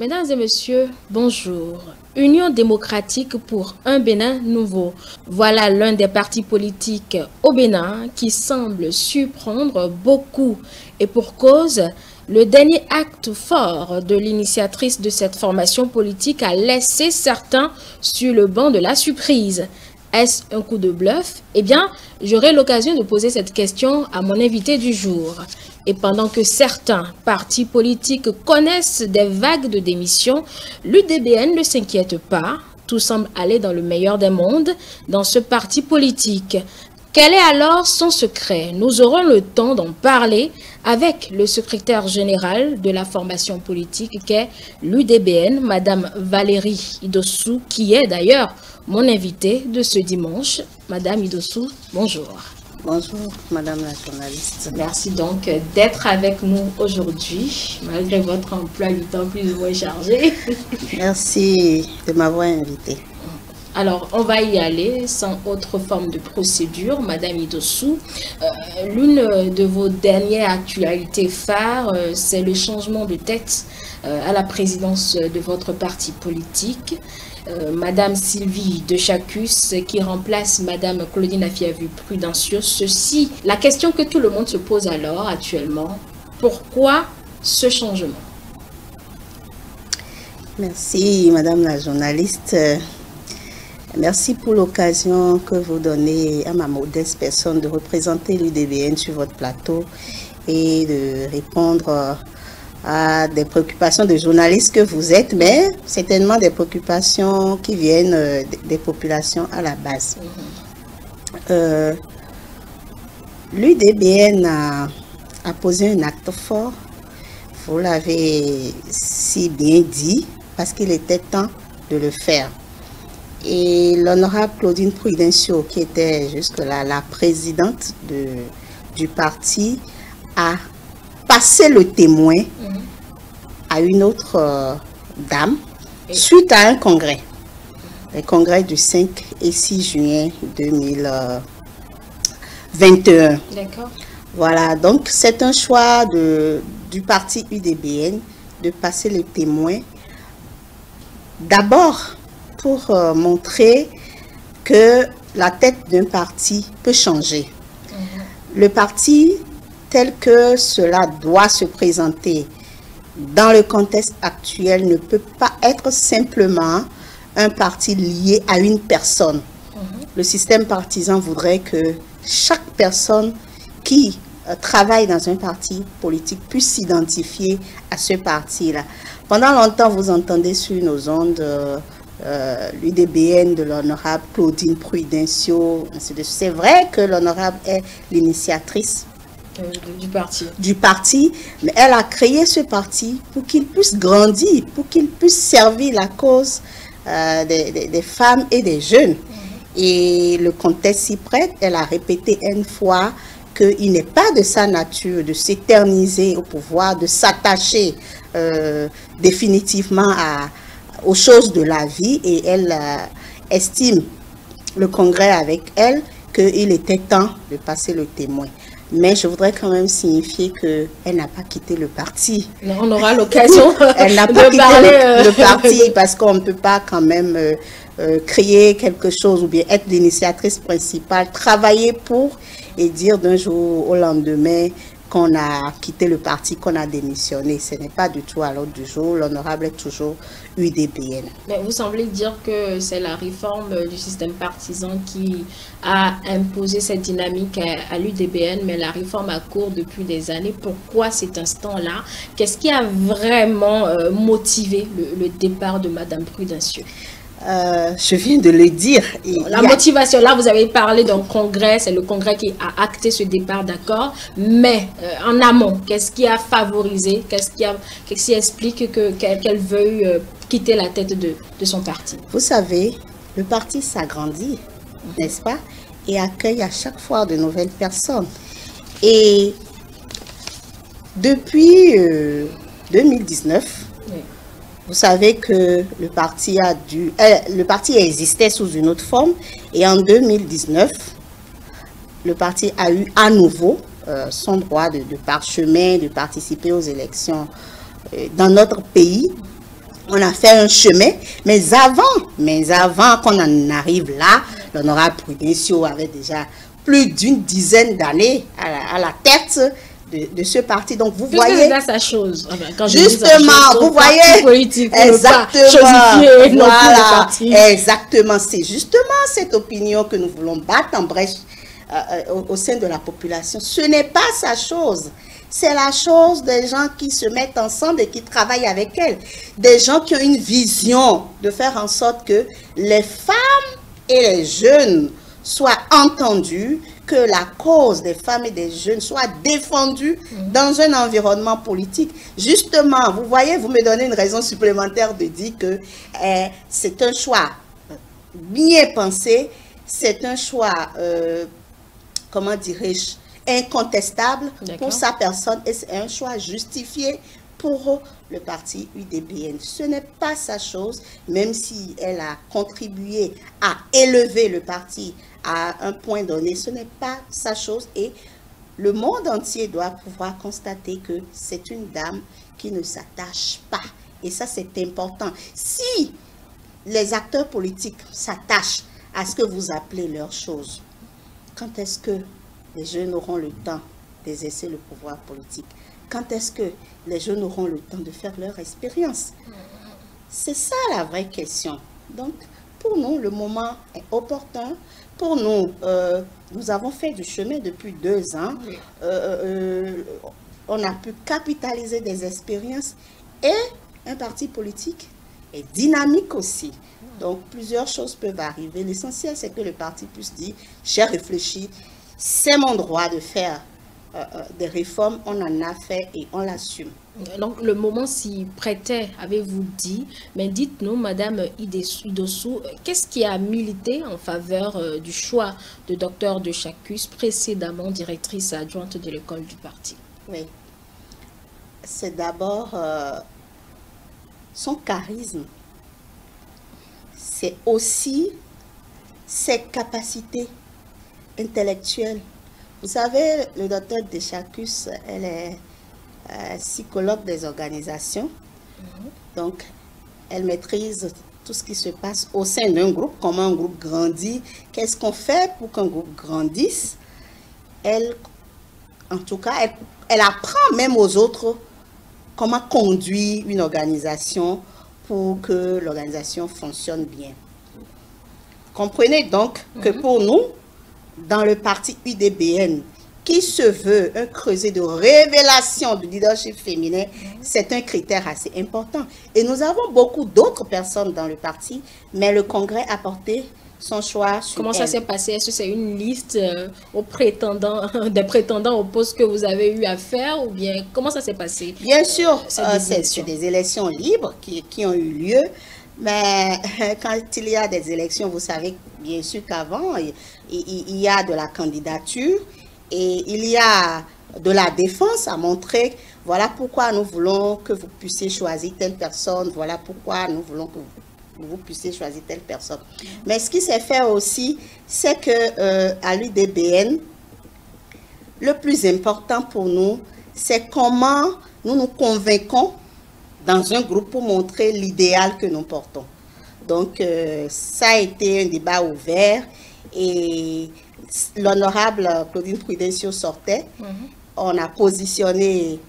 Mesdames et messieurs, bonjour. Union démocratique pour un Bénin nouveau. Voilà l'un des partis politiques au Bénin qui semble surprendre beaucoup. Et pour cause, le dernier acte fort de l'initiatrice de cette formation politique a laissé certains sur le banc de la surprise. Est-ce un coup de bluff? Eh bien, j'aurai l'occasion de poser cette question à mon invité du jour. Et pendant que certains partis politiques connaissent des vagues de démissions, l'UDBN ne s'inquiète pas. Tout semble aller dans le meilleur des mondes dans ce parti politique. Quel est alors son secret? Nous aurons le temps d'en parler avec le secrétaire général de la formation politique qu'est l'UDBN, Madame Valérie Idossou, qui est d'ailleurs mon invitée de ce dimanche. Madame Idossou, bonjour. Bonjour, Madame la journaliste. Merci donc d'être avec nous aujourd'hui, malgré votre emploi du temps plus ou moins chargé. Merci de m'avoir invitée. Alors, on va y aller sans autre forme de procédure. Madame Idossou, l'une de vos dernières actualités phares, c'est le changement de tête à la présidence de votre parti politique. Madame Sylvie de Chacus qui remplace Madame Claudine Afiavu-Prudencio. Ceci, la question que tout le monde se pose alors actuellement, pourquoi ce changement? Merci, Madame la journaliste. Merci pour l'occasion que vous donnez à ma modeste personne de représenter l'UDBN sur votre plateau et de répondre à des préoccupations de journalistes que vous êtes, mais certainement des préoccupations qui viennent des populations à la base. L'UDBN a posé un acte fort, vous l'avez si bien dit, parce qu'il était temps de le faire. Et l'honorable Claudine Prudencio, qui était jusque-là la présidente du parti, a passé le témoin à une autre dame suite à un congrès. Le congrès du 5 et 6 juin 2021. D'accord. Voilà, donc c'est un choix du parti UDBN de passer le témoin. D'abord, pour montrer que la tête d'un parti peut changer. Le parti, tel que cela doit se présenter dans le contexte actuel, ne peut pas être simplement un parti lié à une personne. Le système partisan voudrait que chaque personne qui travaille dans un parti politique puisse s'identifier à ce parti-là. Pendant longtemps, vous entendez sur nos ondes l'UDBN de l'honorable Claudine Prudencio. C'est vrai que l'honorable est l'initiatrice du parti, mais elle a créé ce parti pour qu'il puisse grandir, pour qu'il puisse servir la cause des femmes et des jeunes. Et le contexte s'y prête. Elle a répété une fois qu'il n'est pas de sa nature de s'éterniser au pouvoir, de s'attacher définitivement aux choses de la vie, et elle estime, le congrès avec elle, qu'il était temps de passer le témoin. Mais je voudrais quand même signifier qu'elle n'a pas quitté le parti. On aura l'occasion elle n'a pas quitté le parti, parce qu'on ne peut pas quand même créer quelque chose ou bien être l'initiatrice principale, travailler pour et dire d'un jour au lendemain qu'on a quitté le parti, qu'on a démissionné. Ce n'est pas du tout à l'ordre du jour. L'honorable est toujours UDBN. Mais vous semblez dire que c'est la réforme du système partisan qui a imposé cette dynamique à l'UDBN, mais la réforme a cours depuis des années. Pourquoi cet instant-là? Qu'est-ce qui a vraiment motivé le départ de Madame Prudencio? Je viens de le dire. La motivation, là, vous avez parlé d'un congrès, c'est le congrès qui a acté ce départ, d'accord. Mais en amont, qu'est-ce qui a favorisé, qu'est-ce qui explique qu'elle veuille quitter la tête de son parti? Vous savez, le parti s'agrandit, n'est-ce pas, et accueille à chaque fois de nouvelles personnes. Et depuis 2019, vous savez que le parti existait sous une autre forme, et en 2019, le parti a eu à nouveau son droit de parchemin, de participer aux élections dans notre pays. On a fait un chemin, mais avant qu'on en arrive là, l'honorable Prudencio avait déjà plus d'une dizaine d'années à la tête de ce parti. Donc, vous voyez... C'est sa chose. Quand justement, vous voyez... Politique, exactement. Voilà. Exactement. C'est justement cette opinion que nous voulons battre en brèche au sein de la population. Ce n'est pas sa chose. C'est la chose des gens qui se mettent ensemble et qui travaillent avec elle. Des gens qui ont une vision de faire en sorte que les femmes et les jeunes soient entendus, que la cause des femmes et des jeunes soit défendue dans un environnement politique. Justement, vous voyez, vous me donnez une raison supplémentaire de dire que c'est un choix bien pensé, c'est un choix, comment dirais-je, incontestable pour sa personne et c'est un choix justifié pour le parti UDPN. Ce n'est pas sa chose, même si elle a contribué à élever le parti à un point donné, ce n'est pas sa chose et le monde entier doit pouvoir constater que c'est une dame qui ne s'attache pas. Et ça, c'est important. Si les acteurs politiques s'attachent à ce que vous appelez leur chose, quand est-ce que les jeunes auront le temps d'exercer le pouvoir politique? Quand est-ce que les jeunes auront le temps de faire leur expérience? C'est ça la vraie question. Donc, pour nous, le moment est opportun. Pour nous, nous avons fait du chemin depuis 2 ans. On a pu capitaliser des expériences et un parti politique est dynamique aussi. Donc, plusieurs choses peuvent arriver. L'essentiel, c'est que le parti puisse dire, j'ai réfléchi, c'est mon droit de faire des réformes, on en a fait et on l'assume. Donc, le moment s'y prêtait, avez-vous dit. Mais dites-nous, Madame Idossou, qu'est-ce qui a milité en faveur du choix de Dr De Chacus, précédemment directrice adjointe de l'école du parti? Oui. C'est d'abord son charisme. C'est aussi ses capacités intellectuelle. Vous savez, le docteur De Chacus, elle est psychologue des organisations. Donc, elle maîtrise tout ce qui se passe au sein d'un groupe, comment un groupe grandit, qu'est-ce qu'on fait pour qu'un groupe grandisse. Elle, en tout cas, elle apprend même aux autres comment conduire une organisation pour que l'organisation fonctionne bien. Comprenez donc que pour nous, dans le parti UDPN, qui se veut un creuset de révélation du leadership féminin, c'est un critère assez important. Et nous avons beaucoup d'autres personnes dans le parti, mais le Congrès a porté son choix sur Comment ça s'est passé? Est-ce que c'est une liste des prétendants au poste que vous avez eu à faire ou bien comment ça s'est passé? Bien sûr, c'est des élections libres qui ont eu lieu. Mais quand il y a des élections, vous savez bien sûr qu'avant, il y a de la candidature et il y a de la défense à montrer. Voilà pourquoi nous voulons que vous puissiez choisir telle personne. Voilà pourquoi nous voulons que vous puissiez choisir telle personne. Mais ce qui s'est fait aussi, c'est que à l'UDPN, le plus important pour nous, c'est comment nous nous convaincons dans un groupe pour montrer l'idéal que nous portons. Donc, ça a été un débat ouvert et l'honorable Claudine Prudencio sortait. On a positionné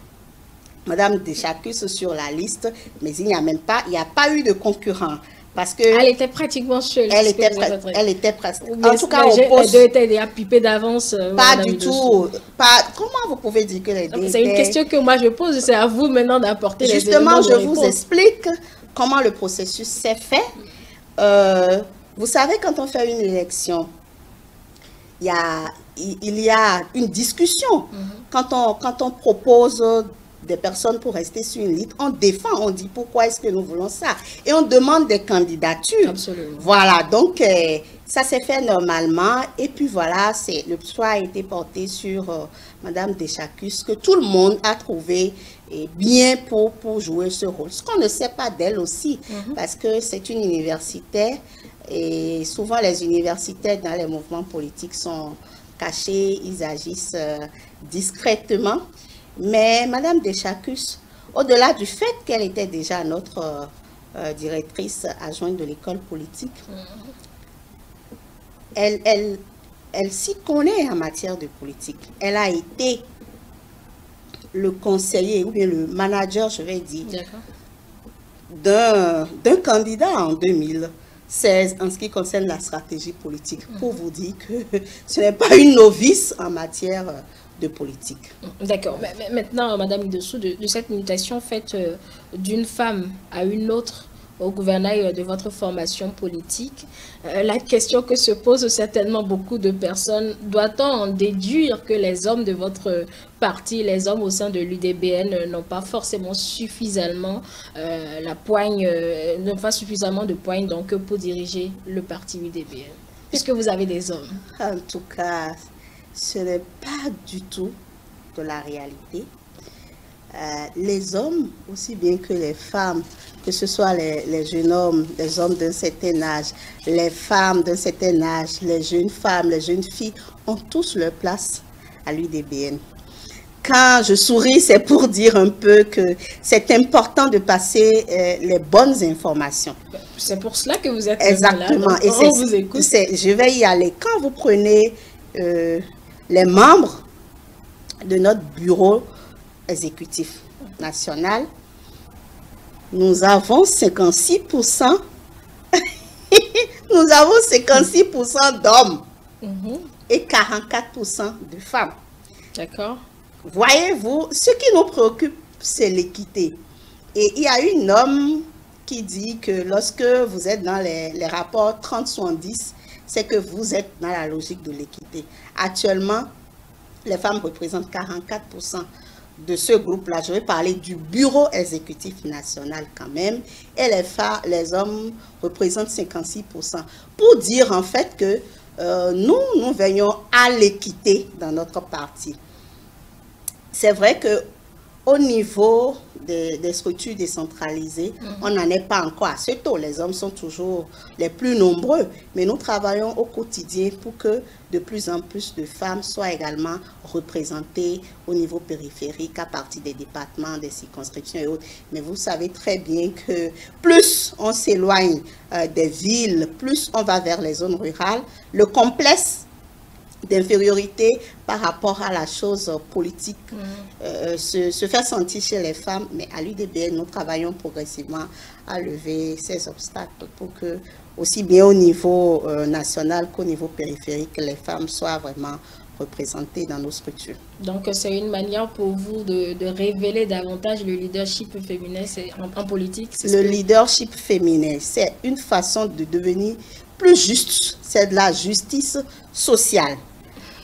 Madame De Chacus sur la liste, mais il n'y a pas eu de concurrent. Parce que elle était pratiquement seule. Elle était presque. En tout cas, les deux étaient déjà pipés d'avance. Pas du tout. Comment vous pouvez dire que les deux C'est une question que moi je pose. C'est à vous maintenant d'apporter les éléments. Justement, je vous explique comment le processus s'est fait. Vous savez, quand on fait une élection, il y a une discussion. Quand on propose des personnes pour rester sur une liste, on défend, on dit pourquoi est-ce que nous voulons ça. Et on demande des candidatures. Absolument. Voilà, donc ça s'est fait normalement. Et puis voilà, le choix a été porté sur Madame De Chacus, que tout le monde a trouvé bien pour jouer ce rôle. Ce qu'on ne sait pas d'elle aussi, parce que c'est une universitaire, et souvent les universitaires dans les mouvements politiques sont cachés, ils agissent discrètement. Mais Madame De Chacus, au-delà du fait qu'elle était déjà notre directrice adjointe de l'école politique. Elle s'y connaît en matière de politique. Elle a été le conseiller ou bien le manager, je vais dire, d'un candidat en 2016 en ce qui concerne la stratégie politique. Pour vous dire que ce n'est pas une novice en matière de politique. D'accord. Mais maintenant, Madame Idessou, de cette mutation faite d'une femme à une autre au gouvernail de votre formation politique, la question que se posent certainement beaucoup de personnes, doit-on en déduire que les hommes de votre parti, les hommes au sein de l'UDBN n'ont pas forcément suffisamment la poigne, n'ont pas suffisamment de poigne donc pour diriger le parti UDBN, puisque vous avez des hommes? En tout cas, ce n'est pas du tout de la réalité. Les hommes, aussi bien que les femmes, que ce soit les jeunes hommes, les hommes d'un certain âge, les femmes d'un certain âge, les jeunes femmes, les jeunes filles, ont tous leur place à l'UDBN. Quand je souris, c'est pour dire un peu que c'est important de passer les bonnes informations. C'est pour cela que vous êtes exactement là. Et on vous écoute. Je vais y aller. Quand vous prenez les membres de notre bureau exécutif national, nous avons 56% nous avons 56% d'hommes et 44% de femmes. D'accord. Voyez-vous, ce qui nous préoccupe, c'est l'équité. Et il y a une norme qui dit que lorsque vous êtes dans les rapports 30-70, c'est que vous êtes dans la logique de l'équité. Actuellement, les femmes représentent 44% de ce groupe-là. Je vais parler du bureau exécutif national quand même. Et les hommes représentent 56%. Pour dire en fait que nous veillons à l'équité dans notre parti. C'est vrai qu'au niveau des structures décentralisées, on n'en est pas encore assez tôt. Les hommes sont toujours les plus nombreux. Mais nous travaillons au quotidien pour que de plus en plus de femmes soient également représentées au niveau périphérique à partir des départements, des circonscriptions et autres. Mais vous savez très bien que plus on s'éloigne des villes, plus on va vers les zones rurales, le complexe d'infériorité par rapport à la chose politique se fait sentir chez les femmes, mais à l'UDBN, nous travaillons progressivement à lever ces obstacles pour que, aussi bien au niveau national qu'au niveau périphérique, les femmes soient vraiment représentées dans nos structures. Donc, c'est une manière pour vous de révéler davantage le leadership féminin en politique? Le leadership féminin, c'est une façon de devenir plus juste, c'est de la justice sociale.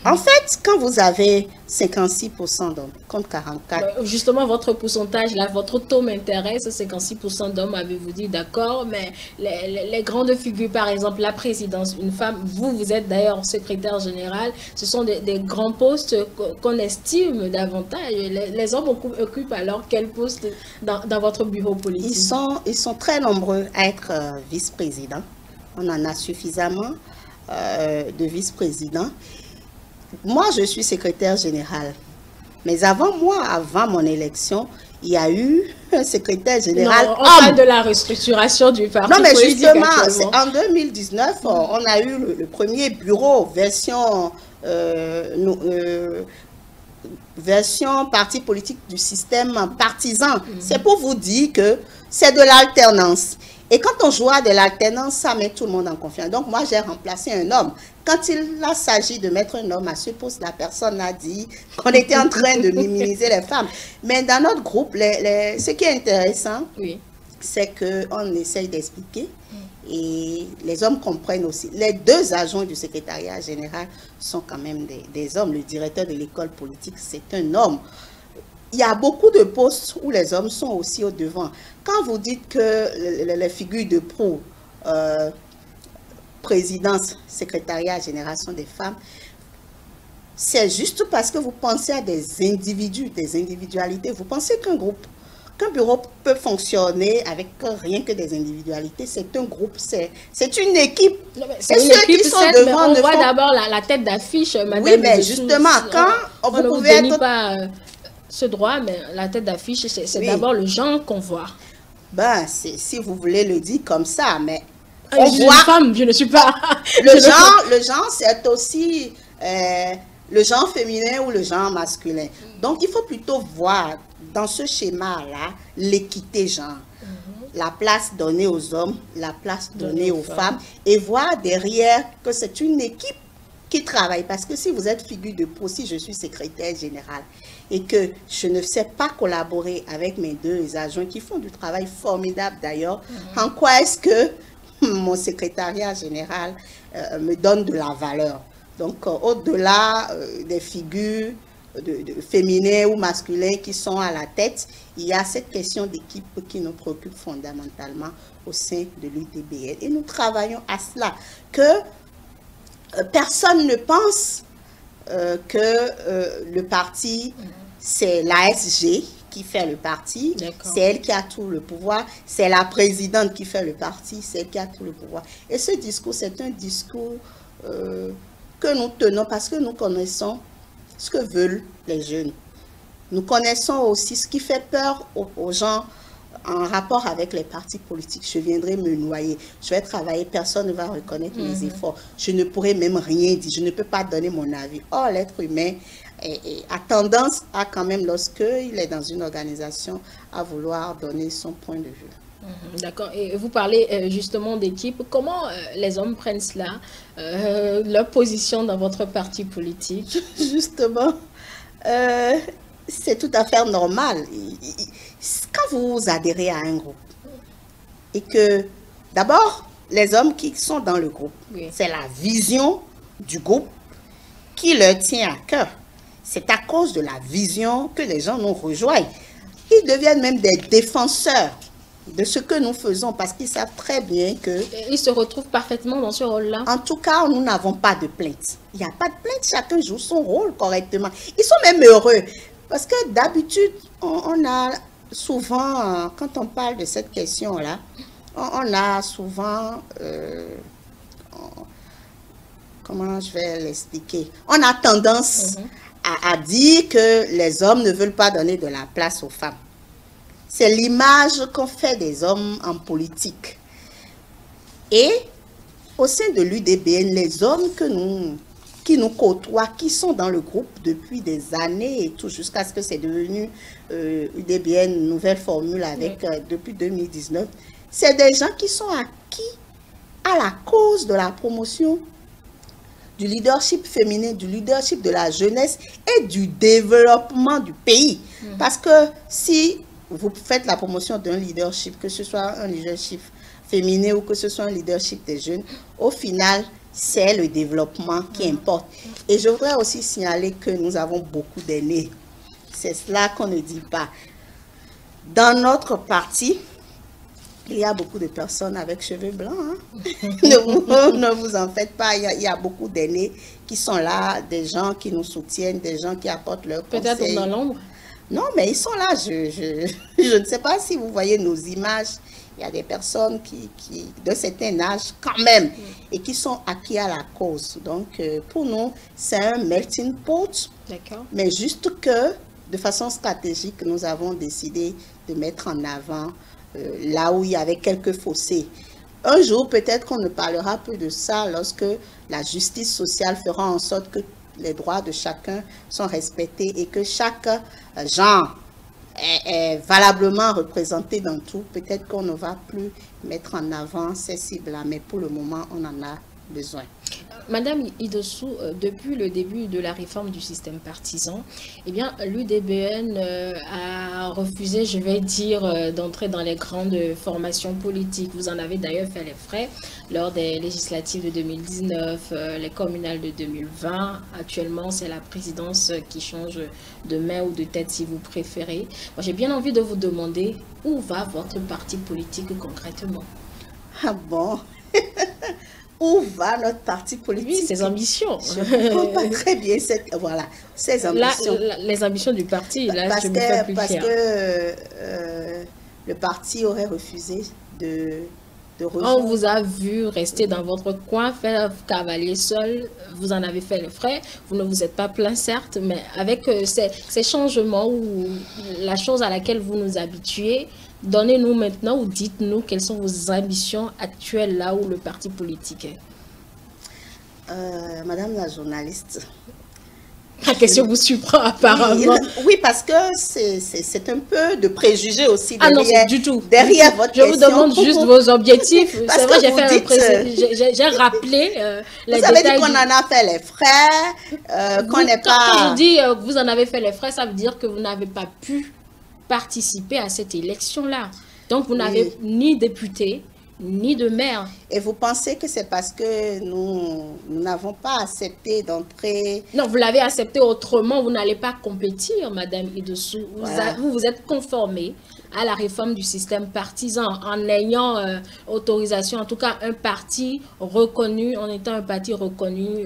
En fait, quand vous avez 56% d'hommes contre 44%... Justement, votre pourcentage, là, votre taux m'intéresse, 56% d'hommes, avez-vous dit, d'accord, mais les grandes figures, par exemple, la présidence, une femme, vous êtes d'ailleurs secrétaire général, ce sont des grands postes qu'on estime davantage. Les hommes occupent alors quel poste dans votre bureau politique? Ils sont très nombreux à être vice-présidents. On en a suffisamment de vice-présidents. Moi, je suis secrétaire général. Mais avant mon élection, il y a eu un secrétaire général homme. On parle de la restructuration du parti politique. Non, mais justement, en 2019, on a eu le premier bureau version parti politique du système partisan. C'est pour vous dire que c'est de l'alternance. Et quand on joue à de l'alternance, ça met tout le monde en confiance. Donc moi, j'ai remplacé un homme. Quand il s'agit de mettre un homme à ce poste, la personne a dit qu'on était en train de minimiser les femmes. Mais dans notre groupe, ce qui est intéressant, c'est qu'on essaye d'expliquer. Et les hommes comprennent aussi. Les deux agents du secrétariat général sont quand même des hommes. Le directeur de l'école politique, c'est un homme. Il y a beaucoup de postes où les hommes sont aussi au devant. Quand vous dites que les figures de proue, présidence, secrétariat, général sont des femmes, c'est juste parce que vous pensez à des individus, des individualités. Vous pensez qu'un bureau peut fonctionner avec rien que des individualités. C'est un groupe, c'est une équipe. C'est une équipe, qui sont devant, on voit d'abord la tête d'affiche, madame. Oui, mais justement, quand vous pouvez être... ce droit, mais la tête d'affiche, c'est d'abord le genre qu'on voit. Ben, si vous voulez le dire comme ça, mais Je suis une femme, je ne suis pas... Le genre, c'est aussi le genre féminin ou le genre masculin. Donc, il faut plutôt voir dans ce schéma-là l'équité genre. La place donnée aux hommes, la place donnée aux femmes, et voir derrière que c'est une équipe qui travaille. Parce que si vous êtes figure de proue, si je suis secrétaire générale et que je ne sais pas collaborer avec mes deux adjoints qui font du travail formidable d'ailleurs, en quoi est-ce que mon secrétariat général me donne de la valeur? Donc, au-delà des figures féminins ou masculins qui sont à la tête, il y a cette question d'équipe qui nous préoccupe fondamentalement au sein de l'UDBN. Et nous travaillons à cela, que personne ne pense que le parti, c'est l'ASG qui fait le parti, c'est elle qui a tout le pouvoir, c'est la présidente qui fait le parti, c'est elle qui a tout le pouvoir. Et ce discours, c'est un discours que nous tenons parce que nous connaissons ce que veulent les jeunes. Nous connaissons aussi ce qui fait peur aux gens en rapport avec les partis politiques. Je viendrai me noyer, je vais travailler, personne ne va reconnaître mes efforts. Je ne pourrai même rien dire, je ne peux pas donner mon avis. Or, l'être humain a tendance à quand même, lorsqu'il est dans une organisation, à vouloir donner son point de vue. D'accord. Et vous parlez justement d'équipe. Comment les hommes prennent cela, leur position dans votre parti politique? Justement, c'est tout à fait normal. Quand vous adhérez à un groupe et que, d'abord, les hommes qui sont dans le groupe, c'est la vision du groupe qui leur tient à cœur. C'est à cause de la vision que les gens nous rejoignent. Ils deviennent même des défenseurs de ce que nous faisons parce qu'ils savent très bien que... Ils se retrouvent parfaitement dans ce rôle-là. En tout cas, nous n'avons pas de plainte. Il n'y a pas de plainte, chacun joue son rôle correctement. Ils sont même heureux parce que d'habitude, on a souvent, quand on parle de cette question-là, on a souvent... comment je vais l'expliquer? On a tendance à dire que les hommes ne veulent pas donner de la place aux femmes. C'est l'image qu'on fait des hommes en politique. Et au sein de l'UDBN, les hommes qui nous côtoient, qui sont dans le groupe depuis des années et tout, jusqu'à ce que c'est devenu UDBN, une nouvelle formule avec depuis 2019, c'est des gens qui sont acquis à la cause de la promotion du leadership féminin, du leadership de la jeunesse et du développement du pays. Parce que si vous faites la promotion d'un leadership, que ce soit un leadership féminin ou que ce soit un leadership des jeunes, au final, c'est le développement qui importe. Et je voudrais aussi signaler que nous avons beaucoup d'aînés. C'est cela qu'on ne dit pas. Dans notre parti, il y a beaucoup de personnes avec cheveux blancs. Ne vous en faites pas. Il y a beaucoup d'aînés qui sont là, des gens qui nous soutiennent, des gens qui apportent leurs conseils. Peut-être dans l'ombre. Non, mais ils sont là. Je ne sais pas si vous voyez nos images. Il y a des personnes qui de certain âge quand même, et qui sont acquis à la cause. Donc, pour nous, c'est un melting pot. D'accord. Mais juste que, de façon stratégique, nous avons décidé de mettre en avant là où il y avait quelques fossés. Un jour, peut-être qu'on ne parlera plus de ça lorsque la justice sociale fera en sorte que les droits de chacun sont respectés et que chaque genre est valablement représenté dans tout. Peut-être qu'on ne va plus mettre en avant ces cibles-là, mais pour le moment, on en a besoin. Madame Idossou, depuis le début de la réforme du système partisan, eh bien, l'UDBN a refusé, je vais dire, d'entrer dans les grandes formations politiques. Vous en avez d'ailleurs fait les frais lors des législatives de 2019, les communales de 2020. Actuellement, c'est la présidence qui change de main ou de tête si vous préférez. Moi, j'ai bien envie de vous demander où va votre parti politique concrètement? Ah bon? Où va notre parti politique? Oui, ses ambitions. Je ne comprends pas très bien ces ambitions. Les ambitions du parti, là, parce je me fais plus parce fière. que le parti aurait refusé de rejoindre. On vous a vu rester dans votre coin, faire cavalier seul, vous en avez fait les frais, vous ne vous êtes pas plaint certes, mais avec ces changements ou la chose à laquelle vous nous habituez, Donnez-nous maintenant ou dites-nous quelles sont vos ambitions actuelles là où le parti politique est. Madame la journaliste. La question vous surprend apparemment. Oui, parce que c'est un peu de préjugés aussi derrière, ah non, du tout. Derrière votre question. Je vous demande juste vos objectifs. C'est vrai, j'ai rappelé les détails. Vous avez dit qu'on en a fait les frais, qu'on n'est pas... Quand je dis que vous en avez fait les frais, ça veut dire que vous n'avez pas pu participer à cette élection-là. Donc, vous n'avez ni député, ni de maire. Et vous pensez que c'est parce que nous n'avons pas accepté d'entrer... Non, vous l'avez accepté autrement, vous n'allez pas compétir, Madame Idessou. Voilà. Vous êtes conformée à la réforme du système partisan en ayant autorisation, en tout cas un parti reconnu, en étant un parti reconnu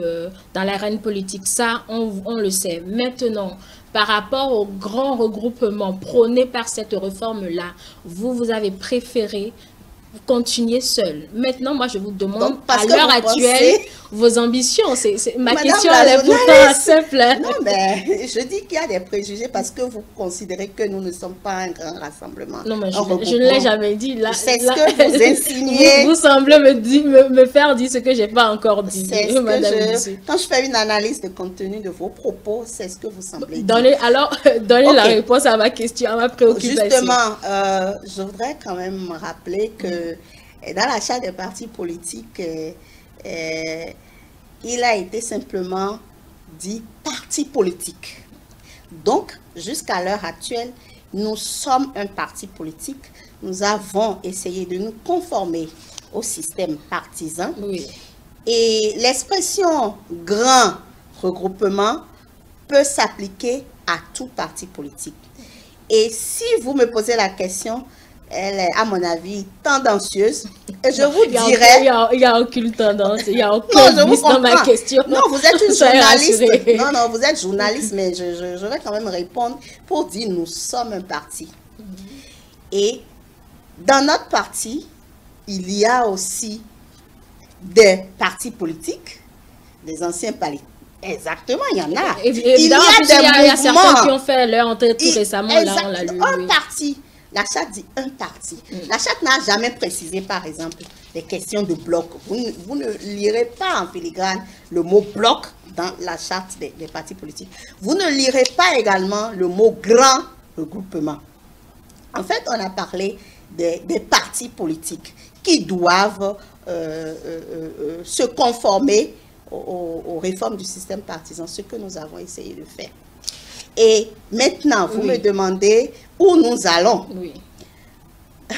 dans l'arène politique. Ça, on le sait. Maintenant, par rapport au grand regroupement prôné par cette réforme-là, vous avez préféré continuer seul. Maintenant, moi, je vous demande, à l'heure actuelle, vos ambitions. Ma question, elle est pourtant simple. Non, mais je dis qu'il y a des préjugés parce que vous considérez que nous ne sommes pas un grand rassemblement. Non, mais je ne l'ai jamais dit. C'est ce que vous insinuez. Vous semblez me faire dire ce que je n'ai pas encore dit. Quand je fais une analyse de contenu de vos propos, c'est ce que vous semblez dire. Donnez la réponse à ma question, à ma préoccupation. Justement, je voudrais quand même me rappeler que dans la charte des partis politiques, il a été simplement dit parti politique. Donc, jusqu'à l'heure actuelle, nous sommes un parti politique. Nous avons essayé de nous conformer au système partisan. Oui. Et l'expression grand regroupement peut s'appliquer à tout parti politique. Et si vous me posez la question, elle est, à mon avis, tendancieuse. Et je vous dirais... Il n'y a aucune tendance, il n'y a aucun vice dans ma question. Non, vous êtes une journaliste. Non, vous êtes journaliste, mais je vais quand même répondre pour dire nous sommes un parti. Et dans notre parti, il y a aussi des partis politiques, des anciens partis. Exactement, il y en a. Il y a certains qui ont fait leur entrée tout récemment, là, on l'a lu. Un parti. La charte dit un parti. La charte n'a jamais précisé, par exemple, les questions de bloc. Vous ne lirez pas en filigrane le mot bloc dans la charte des partis politiques. Vous ne lirez pas également le mot grand regroupement. En fait, on a parlé des partis politiques qui doivent se conformer aux réformes du système partisan, ce que nous avons essayé de faire. Et maintenant, vous me demandez où nous allons. Oui.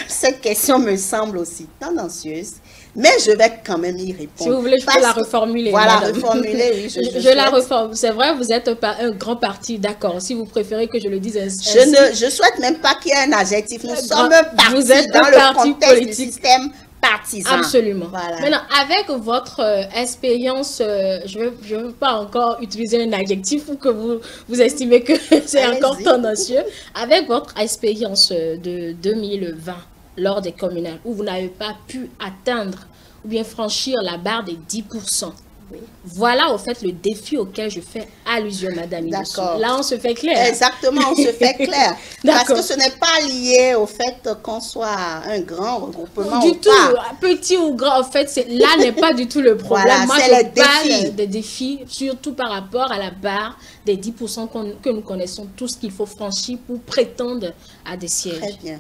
Cette question me semble aussi tendancieuse, mais je vais quand même y répondre. Si vous voulez, je peux la reformuler. Voilà, reformuler, oui. Je la reformule. C'est vrai, vous êtes un grand parti, d'accord. Si vous préférez que je le dise ainsi. Je souhaite même pas qu'il y ait un adjectif. Nous sommes un parti vous êtes dans un le parti contexte politique. du système partisan. Absolument. Voilà. Maintenant, avec votre expérience, je ne veux pas encore utiliser un adjectif ou que vous estimez que c'est encore tendancieux. Avec votre expérience de 2020, lors des communales, où vous n'avez pas pu atteindre ou bien franchir la barre des 10%. Oui. Voilà, au fait, le défi auquel je fais allusion, Madame Idessou. D'accord. Là, on se fait clair. Exactement, on se fait clair. Parce que ce n'est pas lié au fait qu'on soit un grand regroupement du ou tout, pas. Petit ou grand, en fait, là n'est pas du tout le problème. Voilà, moi, je parle des défis, surtout par rapport à la barre des 10% que nous connaissons tous qu'il faut franchir pour prétendre à des sièges. Très bien.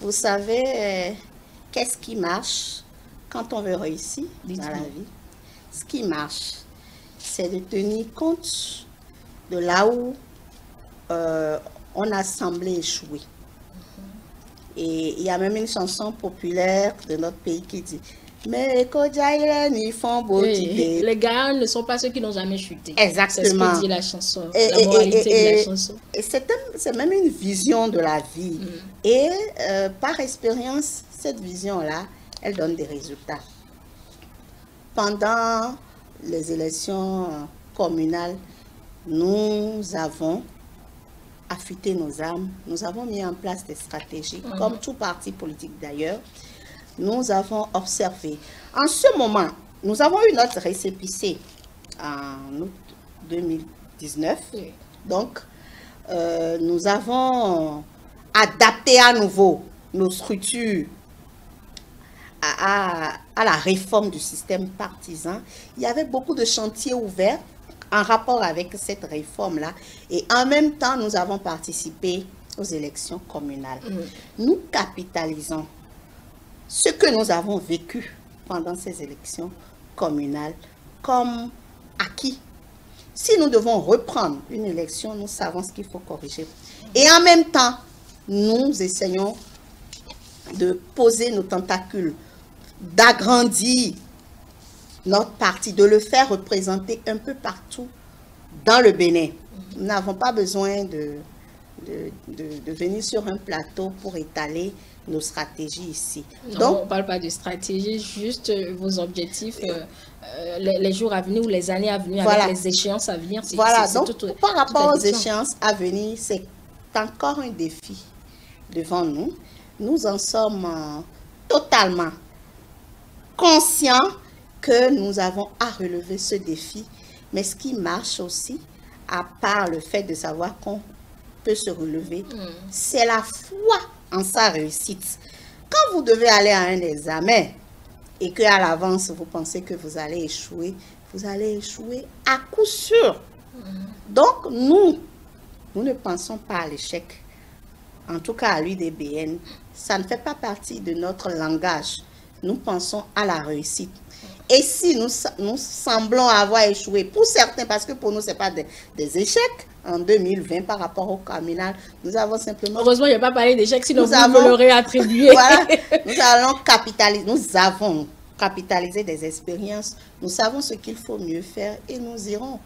Vous savez, qu'est-ce qui marche quand on veut réussir dans la vie? Ce qui marche, c'est de tenir compte de là où on a semblé échouer. Et il y a même une chanson populaire de notre pays qui dit « Mais ils font beau idée. » Les gars ne sont pas ceux qui n'ont jamais chuté. Exactement. C'est ce que dit la chanson, la moralité de la chanson. Et c'est même une vision de la vie. Et par expérience, cette vision-là, elle donne des résultats. Pendant les élections communales, nous avons affûté nos armes, nous avons mis en place des stratégies, comme tout parti politique d'ailleurs. Nous avons observé. En ce moment, nous avons eu notre récépissé en août 2019. Donc, nous avons adapté à nouveau nos structures à la réforme du système partisan, il y avait beaucoup de chantiers ouverts en rapport avec cette réforme-là. Et en même temps, nous avons participé aux élections communales. Nous capitalisons ce que nous avons vécu pendant ces élections communales comme acquis. Si nous devons reprendre une élection, nous savons ce qu'il faut corriger. Et en même temps, nous essayons de poser nos tentacules, d'agrandir notre parti, de le faire représenter un peu partout dans le Bénin. Nous n'avons pas besoin de venir sur un plateau pour étaler nos stratégies ici. Non, donc, on ne parle pas de stratégie, juste vos objectifs, les jours à venir ou les années à venir, voilà, avec les échéances à venir. Voilà, donc par rapport aux échéances à venir, c'est encore un défi devant nous. Nous en sommes totalement conscients que nous avons à relever ce défi. Mais ce qui marche aussi, à part le fait de savoir qu'on peut se relever, c'est la foi en sa réussite. Quand vous devez aller à un examen et qu'à l'avance vous pensez que vous allez échouer à coup sûr. Donc nous ne pensons pas à l'échec. En tout cas à l'UDBN, ça ne fait pas partie de notre langage. Nous pensons à la réussite. Et si nous semblons avoir échoué, pour certains, parce que pour nous, ce n'est pas des échecs en 2020 par rapport au communal, nous avons simplement... Heureusement, il n'y a pas parlé d'échecs, sinon vous me l'aurez attribué. Voilà, nous avons capitalisé des expériences, nous savons ce qu'il faut mieux faire et nous irons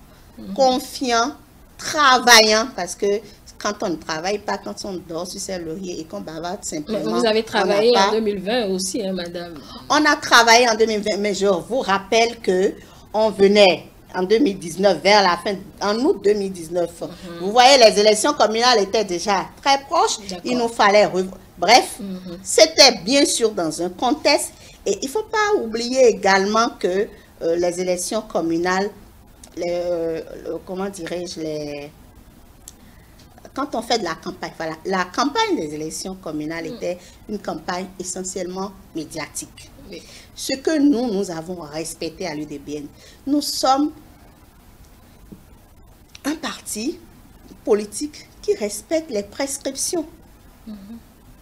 confiants, travaillant, parce que quand on ne travaille pas, quand on dort sur ses lauriers et qu'on bavarde simplement... Mais vous avez travaillé en 2020 aussi, hein, madame? On a travaillé en 2020, mais je vous rappelle qu'on venait en 2019, vers la fin, en août 2019. Vous voyez, les élections communales étaient déjà très proches. Il nous fallait... Bref, c'était bien sûr dans un contexte. Et il ne faut pas oublier également que les élections communales, comment dirais-je, quand on fait de la campagne, voilà, la campagne des élections communales était une campagne essentiellement médiatique. Oui. Ce que nous avons respecté à l'UDBN, nous sommes un parti politique qui respecte les prescriptions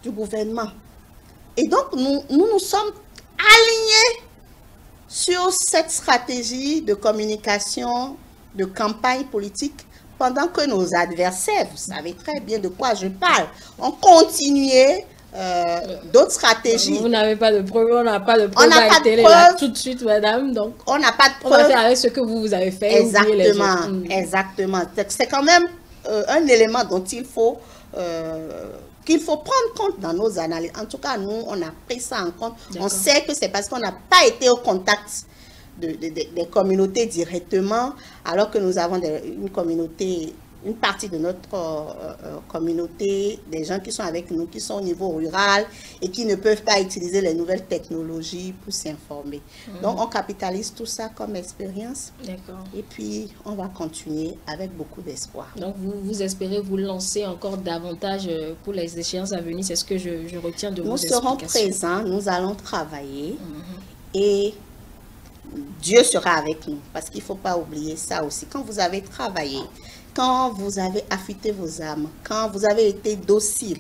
du gouvernement. Et donc, nous sommes alignés sur cette stratégie de communication, de campagne politique, pendant que nos adversaires, vous savez très bien de quoi je parle, ont continué d'autres stratégies. Vous n'avez pas de preuve, on n'a pas de preuve à étaler là tout de suite, madame. Donc, on n'a pas de preuve. On va faire avec ce que vous avez fait. Exactement, exactement. C'est quand même un élément dont il faut prendre compte dans nos analyses. En tout cas, nous, on a pris ça en compte. On sait que c'est parce qu'on n'a pas été au contact des communautés directement, alors que nous avons une partie de notre communauté, des gens qui sont avec nous, qui sont au niveau rural et qui ne peuvent pas utiliser les nouvelles technologies pour s'informer. Donc, on capitalise tout ça comme expérience. Et puis, on va continuer avec beaucoup d'espoir. Donc, vous espérez vous lancer encore davantage pour les échéances à venir, c'est ce que je retiens de vos explications. Nous serons présents, nous allons travailler et Dieu sera avec nous, parce qu'il ne faut pas oublier ça aussi. Quand vous avez travaillé, quand vous avez affûté vos âmes, quand vous avez été docile,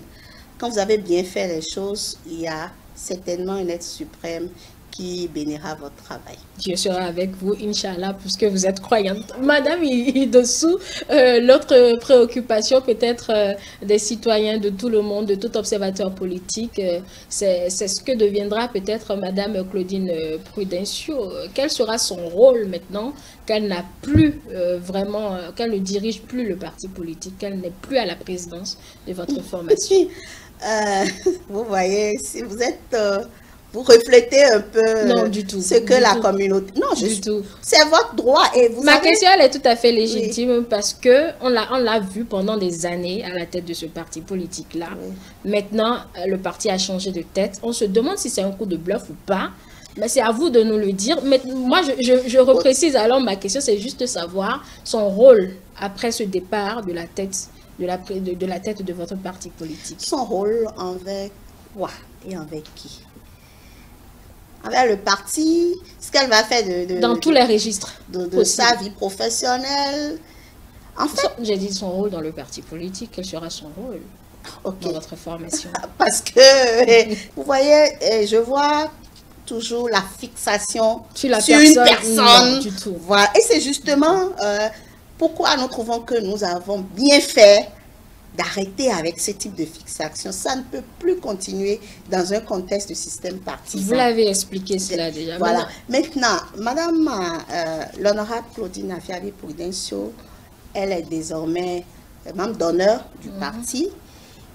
quand vous avez bien fait les choses, il y a certainement un être suprême qui bénira votre travail. Dieu sera avec vous, Inch'Allah, puisque vous êtes croyante. Madame Iddossou, l'autre préoccupation peut-être des citoyens de tout le monde, de tout observateur politique, c'est ce que deviendra peut-être Madame Claudine Prudencio. Quel sera son rôle maintenant qu'elle n'a plus vraiment, qu'elle ne dirige plus le parti politique, qu'elle n'est plus à la présidence de votre formation? Vous voyez, si vous êtes... vous reflétez un peu ce que la communauté... Non, c'est votre droit. Et Ma question, elle est tout à fait légitime parce qu'on l'a vu pendant des années à la tête de ce parti politique-là. Maintenant, le parti a changé de tête. On se demande si c'est un coup de bluff ou pas. Mais c'est à vous de nous le dire. Mais moi, je reprécise alors ma question, c'est juste de savoir son rôle après ce départ de la tête de votre parti politique. Son rôle envers quoi et avec qui? Avec le parti, ce qu'elle va faire dans tous les registres de sa vie professionnelle. En fait, j'ai dit son rôle dans le parti politique. Quel sera son rôle dans votre formation? Parce que, vous voyez, je vois toujours la fixation sur une personne. Non, du tout. Voilà. Et c'est justement pourquoi nous trouvons que nous avons bien fait d'arrêter avec ce type de fixation. Ça ne peut plus continuer dans un contexte de système partisan. Vous l'avez expliqué cela déjà. Voilà. Maintenant, Madame l'honorable Claudine Afiavi-Prudencio, elle est désormais membre d'honneur du parti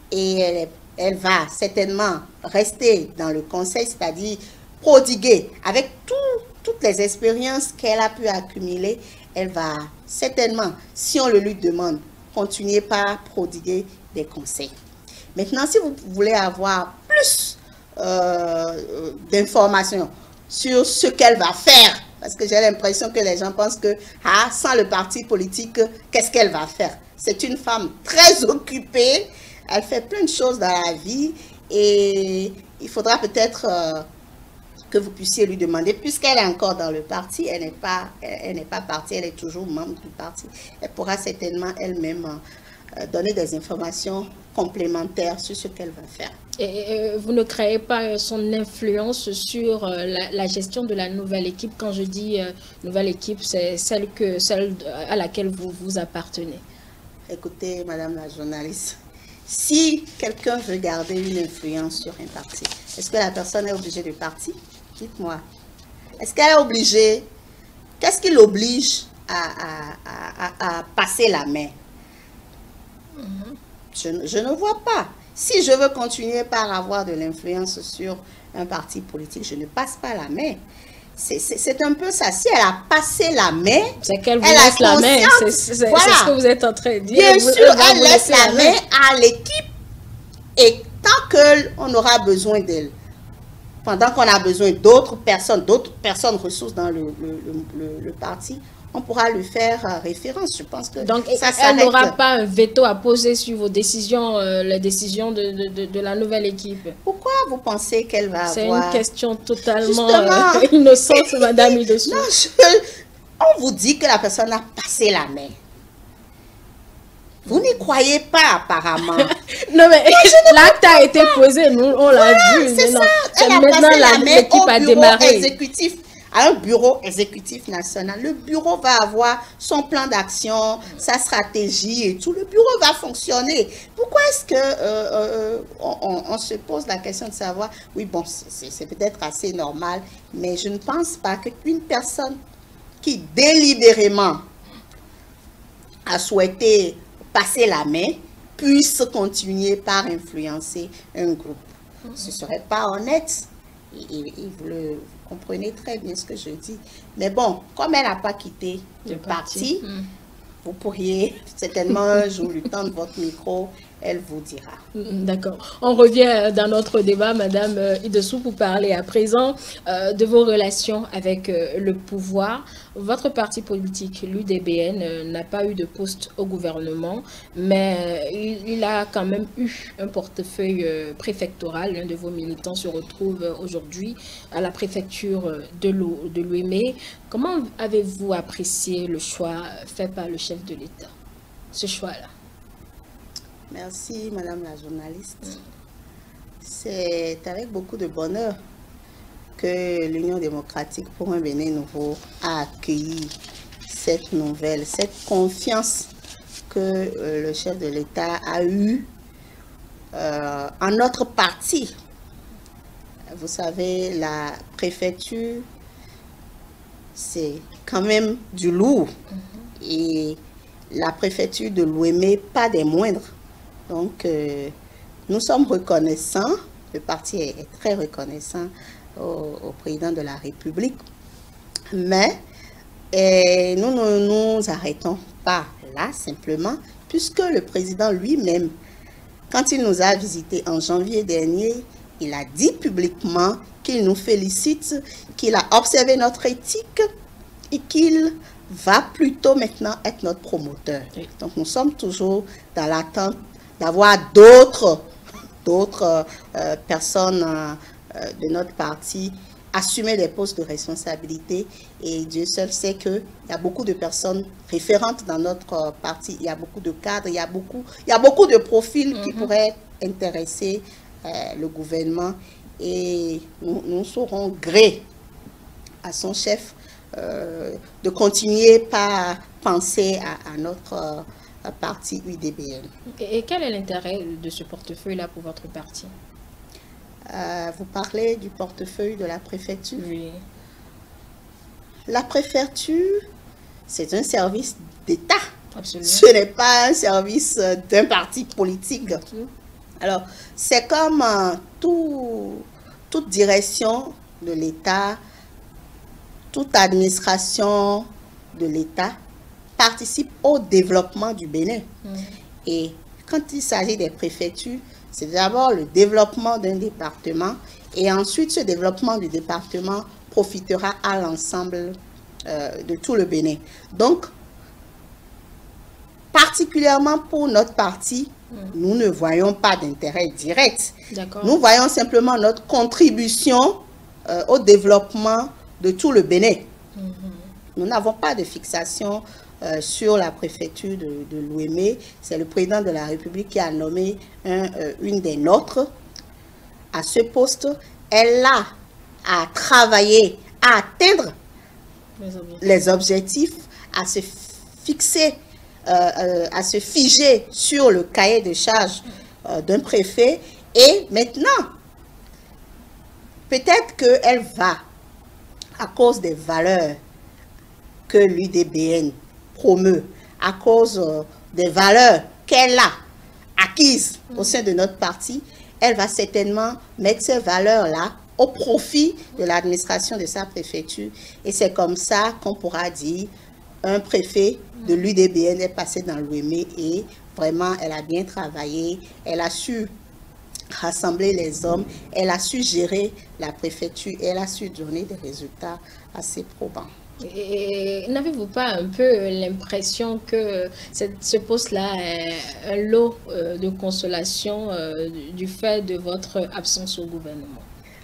et elle va certainement rester dans le conseil, c'est-à-dire prodiguer avec toutes les expériences qu'elle a pu accumuler. Elle va certainement, si on le lui demande, continuez par prodiguer des conseils. Maintenant, si vous voulez avoir plus d'informations sur ce qu'elle va faire, parce que j'ai l'impression que les gens pensent que sans le parti politique, qu'est-ce qu'elle va faire? C'est une femme très occupée, elle fait plein de choses dans la vie et il faudra peut-être que vous puissiez lui demander, puisqu'elle est encore dans le parti, elle n'est pas partie, elle est toujours membre du parti. Elle pourra certainement elle-même donner des informations complémentaires sur ce qu'elle va faire. Et vous ne créez pas son influence sur la gestion de la nouvelle équipe? Quand je dis nouvelle équipe, c'est celle à laquelle vous appartenez. Écoutez, madame la journaliste, si quelqu'un veut garder une influence sur un parti, est-ce que la personne est obligée de partir? Dites-moi. Est-ce qu'elle est obligée? Qu'est-ce qui l'oblige à passer la main? Je ne vois pas. Si je veux continuer par avoir de l'influence sur un parti politique, je ne passe pas la main. C'est un peu ça. Si elle a passé la main, c'est qu'elle vous laisse la main. C'est voilà. ce que vous êtes en train de dire. Bien sûr, elle laisse la main à l'équipe. Et tant qu'on aura besoin d'elle, pendant qu'on a besoin d'autres personnes ressources dans le parti, on pourra lui faire référence. Je pense que donc, elle n'aura pas un veto à poser sur vos décisions, les décisions de la nouvelle équipe. Pourquoi vous pensez qu'elle va avoir... C'est une question totalement innocente, madame Idessou. Non, on vous dit que la personne a passé la main. Vous n'y croyez pas, apparemment. Non, mais l'acte a été posé, nous, on l'a vu. C'est ça. Elle a maintenant, passé la main l'équipe a démarré. À un bureau exécutif national. Le bureau va avoir son plan d'action, sa stratégie et tout. Le bureau va fonctionner. Pourquoi est-ce que on se pose la question de savoir, oui, bon, c'est peut-être assez normal, mais je ne pense pas qu'une personne qui délibérément a souhaité passer la main puisse continuer par influencer un groupe. Ce ne serait pas honnête. Et vous comprenez très bien ce que je dis. Mais bon, comme elle n'a pas quitté le parti, vous pourriez certainement un jour lui tendre votre micro, elle vous dira. D'accord. On revient dans notre débat, madame Idessou, pour parler à présent de vos relations avec le pouvoir. Votre parti politique, l'UDBN, n'a pas eu de poste au gouvernement, mais il a quand même eu un portefeuille préfectoral. L'un de vos militants se retrouve aujourd'hui à la préfecture de l'Ouémé. Comment avez-vous apprécié le choix fait par le chef de l'État, ce choix-là? Merci, madame la journaliste. C'est avec beaucoup de bonheur que l'Union démocratique pour un Bénin nouveau a accueilli cette nouvelle, cette confiance que le chef de l'État a eue en notre parti. Vous savez, la préfecture, c'est quand même du lourd. Et la préfecture de l'Ouémé, pas des moindres. Donc, nous sommes reconnaissants, le parti est très reconnaissant au président de la République, mais nous ne nous arrêtons pas là simplement, puisque le président lui-même, quand il nous a visités en janvier dernier, il a dit publiquement qu'il nous félicite, qu'il a observé notre éthique et qu'il va plutôt maintenant être notre promoteur. Donc, nous sommes toujours dans l'attente d'avoir d'autres d'autres personnes de notre parti assumer des postes de responsabilité. Et Dieu seul sait qu'il y a beaucoup de personnes référentes dans notre parti. Il y a beaucoup de cadres, il y a beaucoup de profils qui pourraient intéresser le gouvernement. Et nous serons gré à son chef de continuer par penser à notre parti UDBN. Et quel est l'intérêt de ce portefeuille-là pour votre parti? Vous parlez du portefeuille de la préfecture? Oui. La préfecture, c'est un service d'État. Absolument. Ce n'est pas un service d'un parti politique. Alors, c'est comme toute direction de l'État, toute administration de l'État participe au développement du Bénin. Et quand il s'agit des préfectures, c'est d'abord le développement d'un département et ensuite ce développement du département profitera à l'ensemble de tout le Bénin. Donc, particulièrement pour notre parti, nous ne voyons pas d'intérêt direct. Nous voyons simplement notre contribution au développement de tout le Bénin. Nous n'avons pas de fixation sur la préfecture de Lomé. C'est le président de la République qui a nommé une des nôtres à ce poste. Elle a à travailler, à atteindre les objectifs, à se fixer, à se figer sur le cahier de charge d'un préfet. Et maintenant, peut-être qu'elle va, à cause des valeurs que l'UDBN promeut, à cause des valeurs qu'elle a acquises au sein de notre parti, elle va certainement mettre ces valeurs-là au profit de l'administration de sa préfecture. Et c'est comme ça qu'on pourra dire un préfet de l'UDBN est passé dans l'Ouémé et vraiment elle a bien travaillé, elle a su rassembler les hommes, elle a su gérer la préfecture, elle a su donner des résultats assez probants. Et n'avez-vous pas un peu l'impression que ce poste-là est un lot de consolation du fait de votre absence au gouvernement?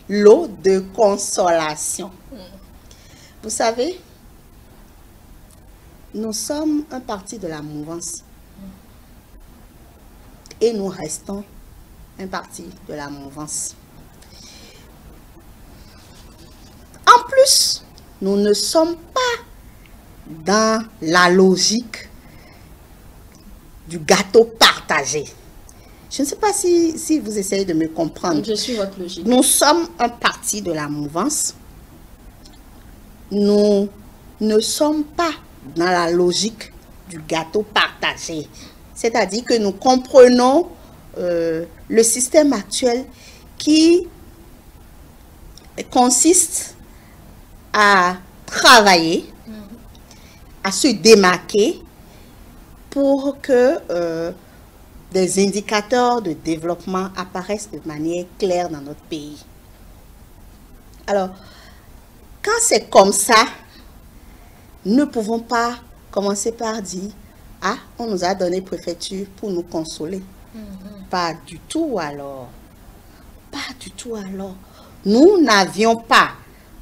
Lot de consolation. Vous savez, nous sommes un parti de la mouvance et nous restons un parti de la mouvance. En plus, nous ne sommes pas dans la logique du gâteau partagé. Je ne sais pas si vous essayez de me comprendre. Je suis votre logique. Nous sommes un parti de la mouvance. Nous ne sommes pas dans la logique du gâteau partagé. C'est-à-dire que nous comprenons le système actuel qui consiste à travailler, à se démarquer pour que des indicateurs de développement apparaissent de manière claire dans notre pays. Alors, quand c'est comme ça, nous ne pouvons pas commencer par dire « Ah, on nous a donné préfecture pour nous consoler. » Pas du tout alors. Pas du tout alors. Nous n'avions pas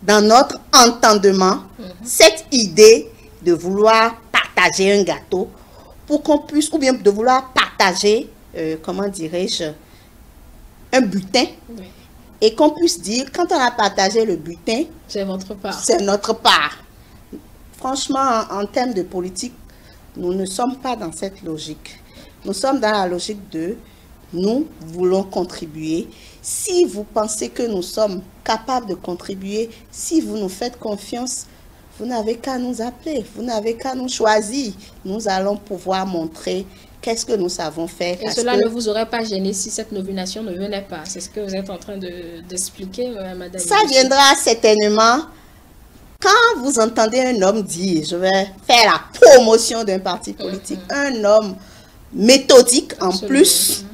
dans notre entendement cette idée de vouloir partager un gâteau pour qu'on puisse, ou bien de vouloir partager, comment dirais-je, un butin. Oui. Et qu'on puisse dire, quand on a partagé le butin, c'est votre part. C'est notre part. Franchement, en termes de politique, nous ne sommes pas dans cette logique. Nous sommes dans la logique de nous voulons contribuer. Si vous pensez que nous sommes capables de contribuer, si vous nous faites confiance, vous n'avez qu'à nous appeler, vous n'avez qu'à nous choisir. Nous allons pouvoir montrer qu'est-ce que nous savons faire. Et cela ne vous aurait pas gêné si cette nomination ne venait pas. C'est ce que vous êtes en train d'expliquer, madame. Ça viendra certainement quand vous entendez un homme dire, je vais faire la promotion d'un parti politique, un homme méthodique en plus.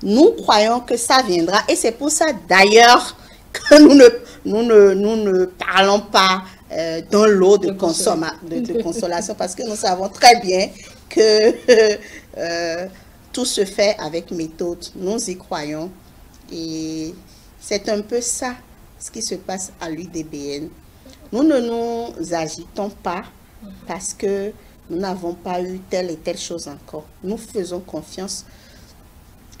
Nous croyons que ça viendra et c'est pour ça d'ailleurs que nous ne parlons pas d'un lot de consolation parce que nous savons très bien que tout se fait avec méthode. Nous y croyons Et c'est un peu ça ce qui se passe à l'UDBN. Nous ne nous agitons pas parce que nous n'avons pas eu telle et telle chose encore. Nous faisons confiance.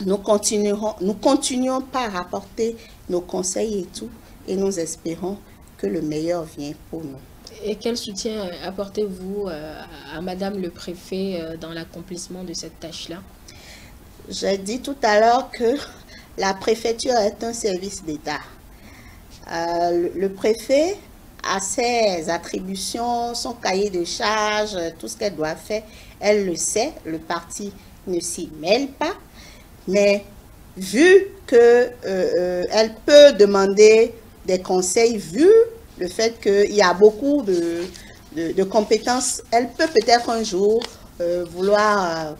Nous continuons par apporter nos conseils et tout. Et nous espérons que le meilleur vient pour nous. Et quel soutien apportez-vous à Madame le Préfet dans l'accomplissement de cette tâche-là? J'ai dit tout à l'heure que la préfecture est un service d'État. Le préfet a ses attributions, son cahier de charges, tout ce qu'elle doit faire. Elle le sait, le parti ne s'y mêle pas. Mais vu qu'elle peut demander des conseils, vu le fait qu'il y a beaucoup de compétences, elle peut peut-être un jour vouloir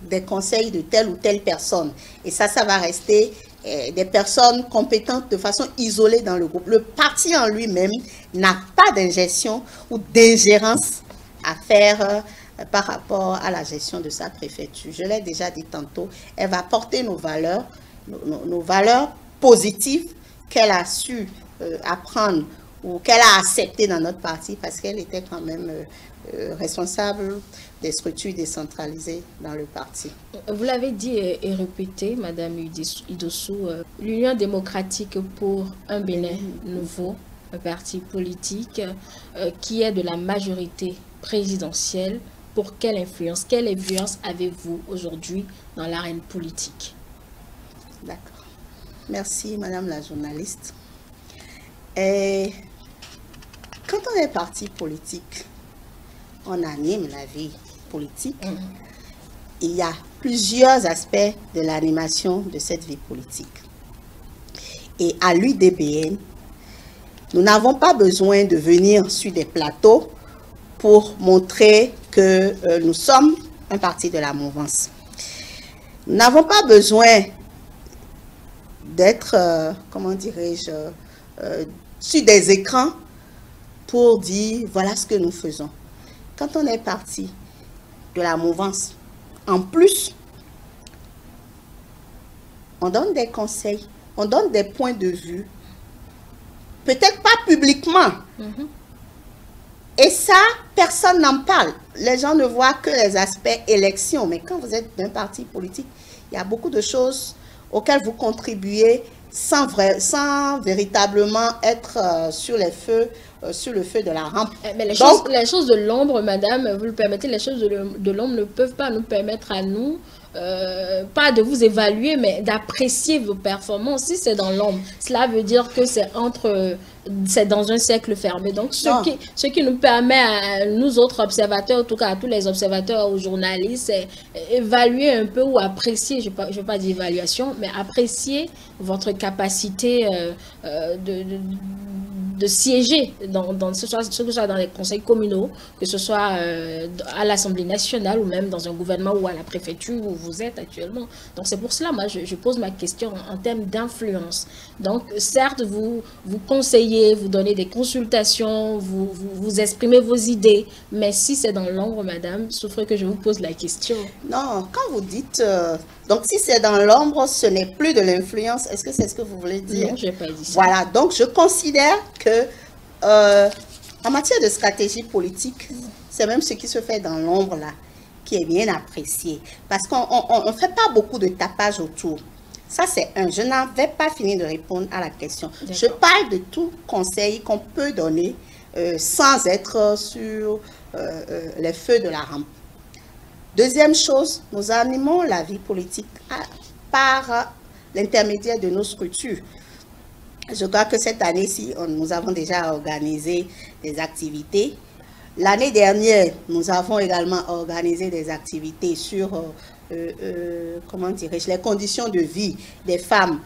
des conseils de telle ou telle personne. Et ça va rester des personnes compétentes de façon isolée dans le groupe. Le parti en lui-même n'a pas d'ingestion ou d'ingérence à faire par rapport à la gestion de sa préfecture. Je l'ai déjà dit tantôt, elle va porter nos valeurs positives qu'elle a su apprendre ou qu'elle a acceptées dans notre parti parce qu'elle était quand même responsable des structures décentralisées dans le parti. Vous l'avez dit et répété, Madame Idossou, l'Union démocratique pour un Bénin nouveau, un parti politique qui est de la majorité présidentielle. Pour quelle influence avez-vous aujourd'hui dans l'arène politique? D'accord. Merci, Madame la journaliste. Et quand on est parti politique, on anime la vie politique. Il y a plusieurs aspects de l'animation de cette vie politique. Et à l'UDBN, nous n'avons pas besoin de venir sur des plateaux pour montrer que nous sommes un parti de la mouvance. Nous n'avons pas besoin d'être, comment dirais-je, sur des écrans pour dire voilà ce que nous faisons. Quand on est parti de la mouvance, en plus, on donne des conseils, on donne des points de vue, peut-être pas publiquement. Et ça, personne n'en parle. Les gens ne voient que les aspects élections. Mais quand vous êtes d'un parti politique, il y a beaucoup de choses auxquelles vous contribuez sans véritablement être sur le feu de la rampe. Mais les choses de l'ombre, madame, vous le permettez, les choses de l'ombre ne peuvent pas nous permettre à nous, pas de vous évaluer, mais d'apprécier vos performances. Si c'est dans l'ombre, cela veut dire que c'est dans un cercle fermé. Donc, ce qui nous permet à nous autres observateurs, en tout cas à tous les observateurs, aux journalistes, c'est évaluer un peu ou apprécier, je ne veux pas dire évaluation, mais apprécier votre capacité de siéger que ce soit dans les conseils communaux, que ce soit à l'Assemblée nationale ou même dans un gouvernement ou à la préfecture où vous êtes actuellement. Donc c'est pour cela, moi, je pose ma question en termes d'influence. Donc certes, vous conseillez, vous donnez des consultations, vous exprimez vos idées, mais si c'est dans l'ombre, madame, souffrez que je vous pose la question. Non, quand vous dites, donc si c'est dans l'ombre, ce n'est plus de l'influence, est-ce que c'est ce que vous voulez dire? Non, je n'ai pas dit ça. Voilà, donc je considère que en matière de stratégie politique, c'est même ce qui se fait dans l'ombre là, qui est bien apprécié. Parce qu'on ne fait pas beaucoup de tapage autour. Ça, c'est un. Je n'avais pas fini de répondre à la question. Je parle de tout conseil qu'on peut donner sans être sur les feux de la rampe. Deuxième chose, nous animons la vie politique par l'intermédiaire de nos structures. Je crois que cette année-ci, nous avons déjà organisé des activités. L'année dernière, nous avons également organisé des activités sur comment dirais-je, les conditions de vie des femmes,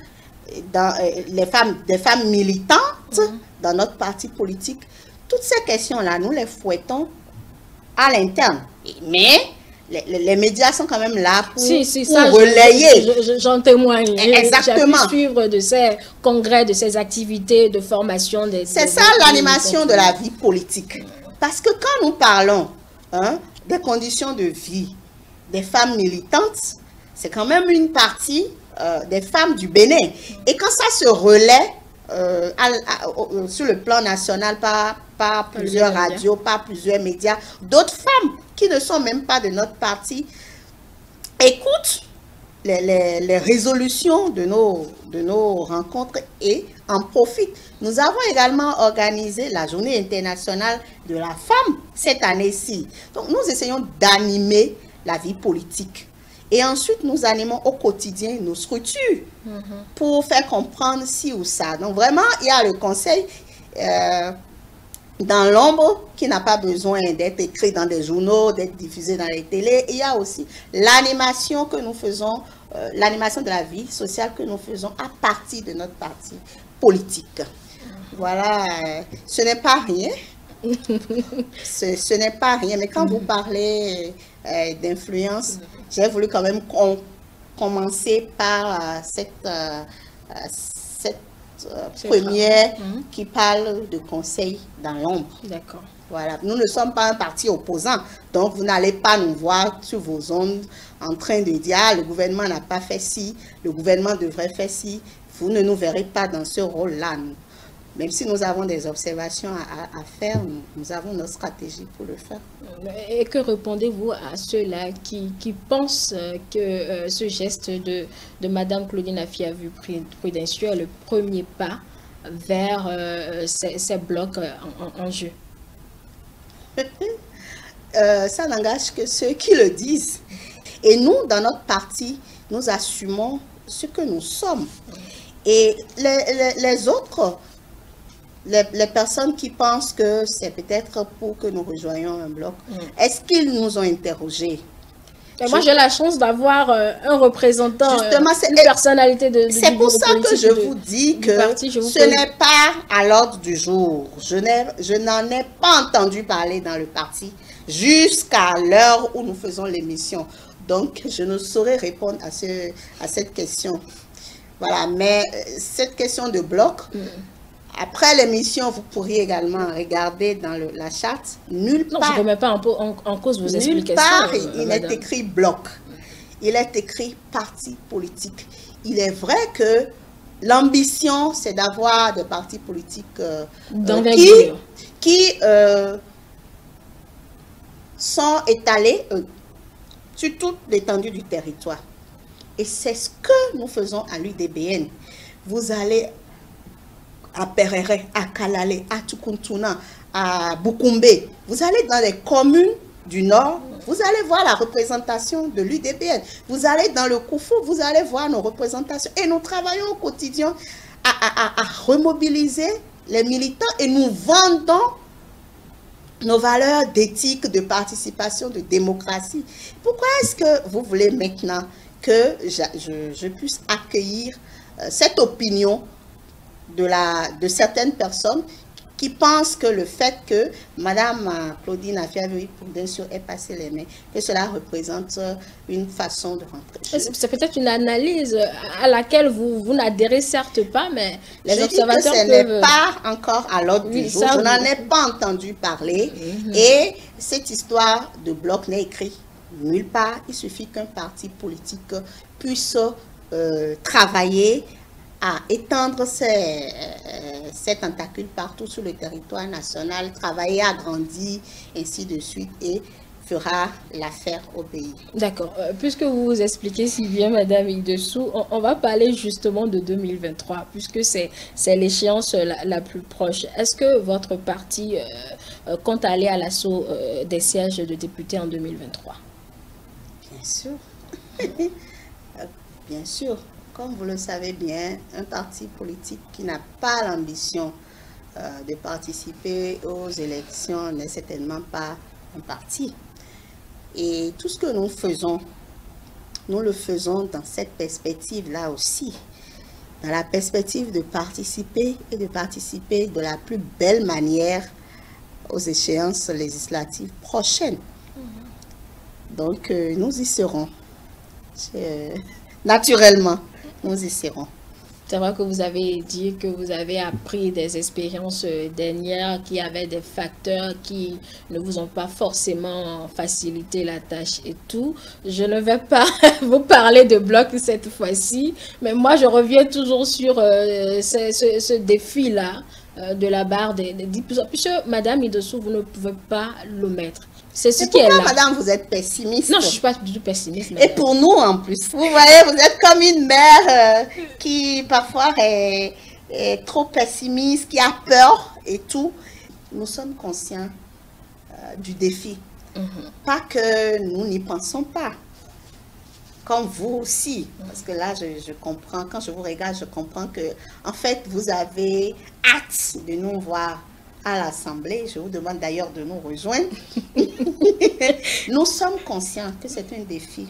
des femmes militantes dans notre parti politique. Toutes ces questions-là, nous les fouettons à l'interne. Mais les médias sont quand même là pour relayer. J'en témoigne. Exactement. J'ai pu suivre de ces congrès, de ces activités de formation. C'est ça l'animation de la vie politique. Parce que quand nous parlons des conditions de vie des femmes militantes, c'est quand même une partie des femmes du Bénin. Et quand ça se relaie sur le plan national par plusieurs radios, par plusieurs médias, d'autres femmes qui ne sont même pas de notre parti écoutent les résolutions de nos rencontres et en profitent. Nous avons également organisé la Journée internationale de la femme cette année-ci. Donc nous essayons d'animer la vie politique. Et ensuite, nous animons au quotidien nos structures pour faire comprendre ci ou ça. Donc vraiment, il y a le conseil dans l'ombre qui n'a pas besoin d'être écrit dans des journaux, d'être diffusé dans les télés. Il y a aussi l'animation que nous faisons, l'animation de la vie sociale que nous faisons à partir de notre parti politique. Voilà, ce n'est pas rien. Ce n'est pas rien, mais quand vous parlez d'influence, j'ai voulu quand même commencer par cette première qui parle de conseil dans l'ombre. D'accord. Voilà, nous ne sommes pas un parti opposant, donc vous n'allez pas nous voir sur vos ondes en train de dire ah, le gouvernement n'a pas fait ci, le gouvernement devrait faire ci. Vous ne nous verrez pas dans ce rôle-là. Même si nous avons des observations à faire, nous avons notre stratégie pour le faire. Et que répondez-vous à ceux-là qui pensent que ce geste de Mme Claudine Afia-Vu-Prudencio est le premier pas vers ces blocs en jeu? Ça n'engage que ceux qui le disent. Et nous, dans notre parti, nous assumons ce que nous sommes. Et les autres... Les personnes qui pensent que c'est peut-être pour que nous rejoignions un bloc, est-ce qu'ils nous ont interrogés? Moi, j'ai la chance d'avoir un représentant, une personnalité de c'est pour ça que je vous dis que ce n'est pas à l'ordre du jour. Je n'en ai pas entendu parler dans le parti jusqu'à l'heure où nous faisons l'émission. Donc, je ne saurais répondre à cette question. Voilà, mais cette question de bloc... Après l'émission, vous pourriez également regarder dans la charte. Nulle part. Non, je ne remets pas en cause vos explications. Nulle part, il est écrit bloc. Il est écrit parti politique. Il est vrai que l'ambition, c'est d'avoir des partis politiques qui sont étalés sur toute l'étendue du territoire. Et c'est ce que nous faisons à l'UDBN. Vous allez à Perere, à Kalale, à Tukuntuna, à Bukumbe. Vous allez dans les communes du Nord, vous allez voir la représentation de l'UDBN. Vous allez dans le Koufou, vous allez voir nos représentations. Et nous travaillons au quotidien à remobiliser les militants et nous vendons nos valeurs d'éthique, de participation, de démocratie. Pourquoi est-ce que vous voulez maintenant que je puisse accueillir cette opinion de certaines personnes qui pensent que le fait que Mme Claudine Afia-Vu-Prudencio ait passé les mains, que cela représente une façon de rentrer. C'est peut-être une analyse à laquelle vous n'adhérez certes pas, mais les observateurs peuvent... Ce n'est pas encore à l'ordre du jour. Je n'en ai pas entendu parler. Et cette histoire de bloc n'est écrite nulle part. Il suffit qu'un parti politique puisse travailler à étendre ses tentacules partout sur le territoire national, travailler, agrandir, ainsi de suite, et fera l'affaire au pays. D'accord. Puisque vous vous expliquez si bien, Madame Idessou, on va parler justement de 2023, puisque c'est l'échéance la plus proche. Est-ce que votre parti compte aller à l'assaut des sièges de députés en 2023? Bien sûr. Bien sûr. Comme vous le savez bien, un parti politique qui n'a pas l'ambition de participer aux élections n'est certainement pas un parti. Et tout ce que nous faisons, nous le faisons dans cette perspective-là aussi. Dans la perspective de participer et de participer de la plus belle manière aux échéances législatives prochaines. Donc, nous y serons. Naturellement. Nous y serons. C'est vrai que vous avez dit que vous avez appris des expériences dernières qui avaient des facteurs qui ne vous ont pas forcément facilité la tâche et tout. Je ne vais pas vous parler de bloc cette fois-ci, mais moi je reviens toujours sur ce défi-là de la barre des 10%. Puisque Madame Idossou, vous ne pouvez pas le mettre. C'est ce qui est là. Madame, vous êtes pessimiste? Non, je ne suis pas du tout pessimiste. Et pour nous, en plus, vous voyez, vous êtes comme une mère qui, parfois, est trop pessimiste, qui a peur et tout. Nous sommes conscients du défi. Pas que nous n'y pensons pas. Comme vous aussi. Parce que là, je comprends. Quand je vous regarde, je comprends que, en fait, vous avez hâte de nous voir à l'Assemblée. Je vous demande d'ailleurs de nous rejoindre. Nous sommes conscients que c'est un défi.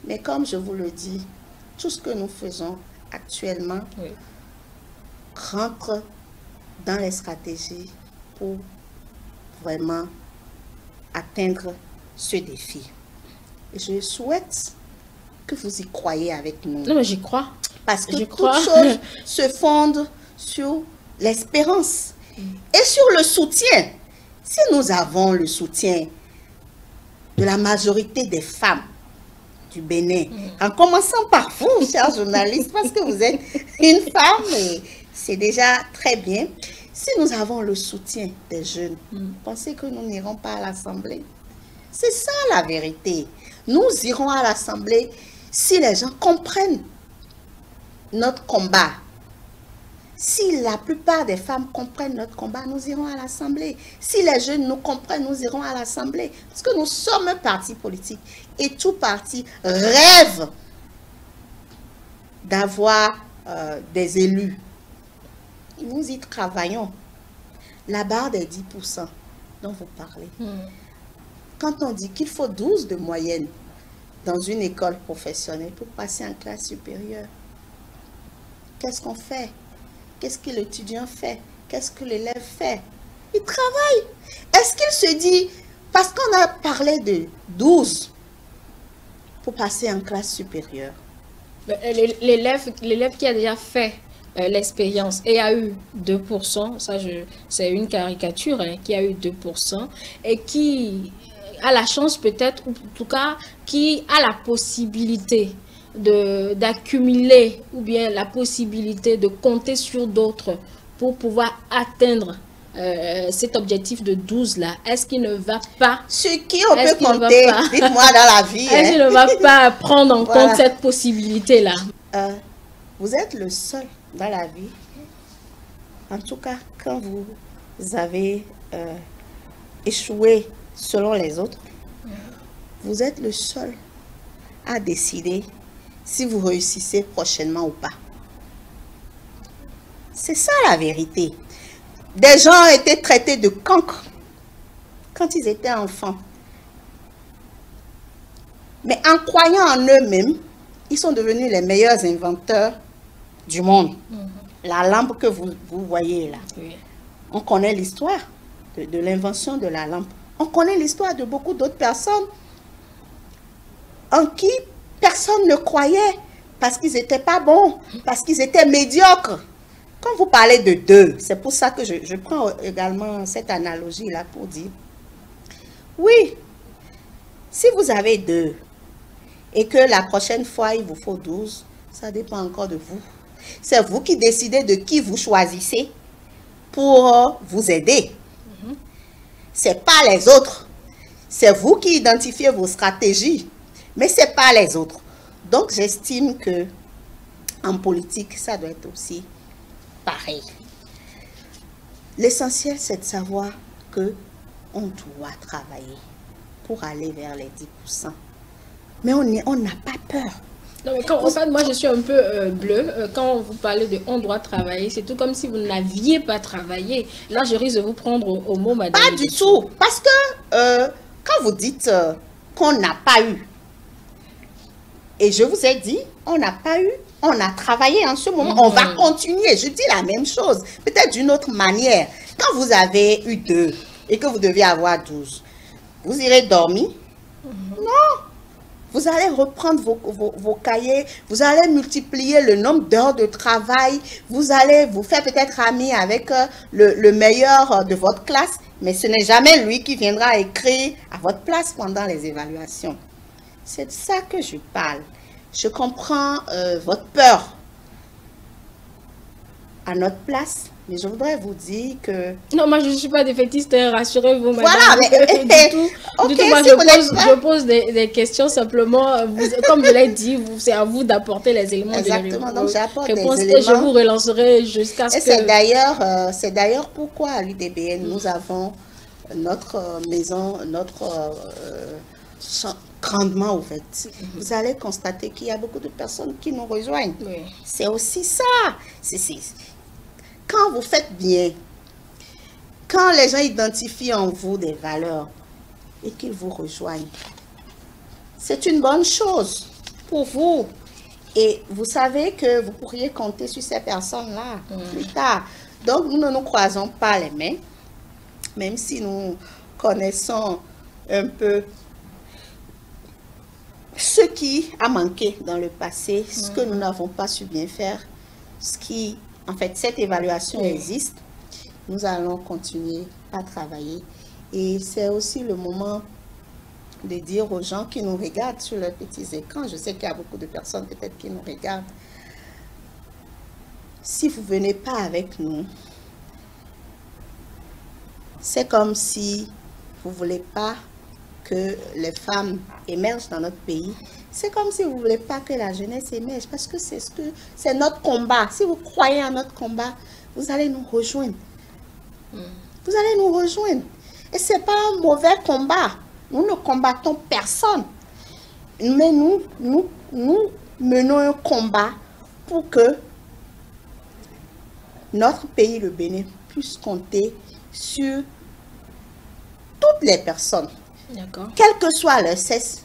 Mais comme je vous le dis, tout ce que nous faisons actuellement rentre dans les stratégies pour vraiment atteindre ce défi. Et je souhaite que vous y croyez avec nous. Non, mais j'y crois. Parce que toutes choses se fondent sur l'espérance. Et sur le soutien, si nous avons le soutien de la majorité des femmes du Bénin, en commençant par vous, chers journalistes, parce que vous êtes une femme, et c'est déjà très bien. Si nous avons le soutien des jeunes, pensez que nous n'irons pas à l'Assemblée. C'est ça la vérité. Nous irons à l'Assemblée si les gens comprennent notre combat. Si la plupart des femmes comprennent notre combat, nous irons à l'Assemblée. Si les jeunes nous comprennent, nous irons à l'Assemblée. Parce que nous sommes un parti politique. Et tout parti rêve d'avoir des élus. Nous y travaillons. La barre des 10% dont vous parlez. Quand on dit qu'il faut 12 de moyenne dans une école professionnelle pour passer en classe supérieure, qu'est-ce qu'on fait? Qu'est-ce que l'étudiant fait? Qu'est-ce que l'élève fait? Il travaille. Est-ce qu'il se dit, parce qu'on a parlé de 12 pour passer en classe supérieure? L'élève qui a déjà fait l'expérience et a eu 2%, ça c'est une caricature, hein, qui a eu 2% et qui a la chance peut-être, ou en tout cas, qui a la possibilité d'accumuler ou bien la possibilité de compter sur d'autres pour pouvoir atteindre cet objectif de 12 là, est-ce qu'il ne va pas... Sur qui on peut compter? Dites-moi dans la vie. Est-ce qu'il ne va pas prendre en compte cette possibilité là? Vous êtes le seul dans la vie, en tout cas quand vous avez échoué selon les autres, vous êtes le seul à décider si vous réussissez prochainement ou pas. C'est ça la vérité. Des gens ont été traités de cancres quand ils étaient enfants. Mais en croyant en eux-mêmes, ils sont devenus les meilleurs inventeurs du monde. La lampe que vous voyez là, on connaît l'histoire de l'invention de la lampe. On connaît l'histoire de beaucoup d'autres personnes en qui personne ne croyait parce qu'ils n'étaient pas bons, parce qu'ils étaient médiocres. Quand vous parlez de 2, c'est pour ça que je prends également cette analogie-là pour dire, oui, si vous avez 2 et que la prochaine fois il vous faut 12, ça dépend encore de vous. C'est vous qui décidez de qui vous choisissez pour vous aider. C'est pas les autres. C'est vous qui identifiez vos stratégies, mais c'est pas les autres. Donc j'estime que en politique, ça doit être aussi pareil. L'essentiel, c'est de savoir que on doit travailler pour aller vers les 10%. Mais on n'a pas peur. Non, mais en fait, moi, je suis un peu bleue. Quand vous parlez de « on doit travailler », c'est tout comme si vous n'aviez pas travaillé. Là, je risque de vous prendre au mot, madame. Pas du tout. Parce que quand vous dites qu'on n'a pas eu, et je vous ai dit, on n'a pas eu, on a travaillé en ce moment, on va continuer. Je dis la même chose, peut-être d'une autre manière. Quand vous avez eu 2 et que vous deviez avoir 12, vous irez dormir? Non. vous allez reprendre vos cahiers, vous allez multiplier le nombre d'heures de travail, vous allez vous faire peut-être ami avec le meilleur de votre classe, mais ce n'est jamais lui qui viendra écrire à votre place pendant les évaluations. C'est de ça que je parle. Je comprends votre peur à notre place, mais je voudrais vous dire que... Non, moi je ne suis pas défaitiste, rassurez-vous. Voilà, mais... du tout, moi je pose des questions simplement, comme je l'ai dit, c'est à vous d'apporter les éléments. Exactement, donc j'apporte des éléments. Et je vous relancerai jusqu'à ce que... C'est d'ailleurs pourquoi à l'UDBN, nous avons notre maison, notre grandement ouverte. Vous allez constater qu'il y a beaucoup de personnes qui nous rejoignent. Oui. C'est aussi ça. Quand vous faites bien, quand les gens identifient en vous des valeurs et qu'ils vous rejoignent, c'est une bonne chose pour vous. Et vous savez que vous pourriez compter sur ces personnes-là plus tard. Donc, nous ne nous croisons pas les mains, même si nous connaissons un peu ce qui a manqué dans le passé, ce que nous n'avons pas su bien faire, ce qui, en fait, cette évaluation existe. Nous allons continuer à travailler. Et c'est aussi le moment de dire aux gens qui nous regardent sur leurs petits écrans, je sais qu'il y a beaucoup de personnes peut-être qui nous regardent, si vous ne venez pas avec nous, c'est comme si vous ne voulez pas que les femmes émergent dans notre pays. C'est comme si vous ne voulez pas que la jeunesse émerge, parce que c'est notre combat. Si vous croyez en notre combat, vous allez nous rejoindre. Vous allez nous rejoindre. Et ce n'est pas un mauvais combat. Nous ne combattons personne. Mais nous menons un combat pour que notre pays, le Bénin, puisse compter sur toutes les personnes. Quel que soit leur sexe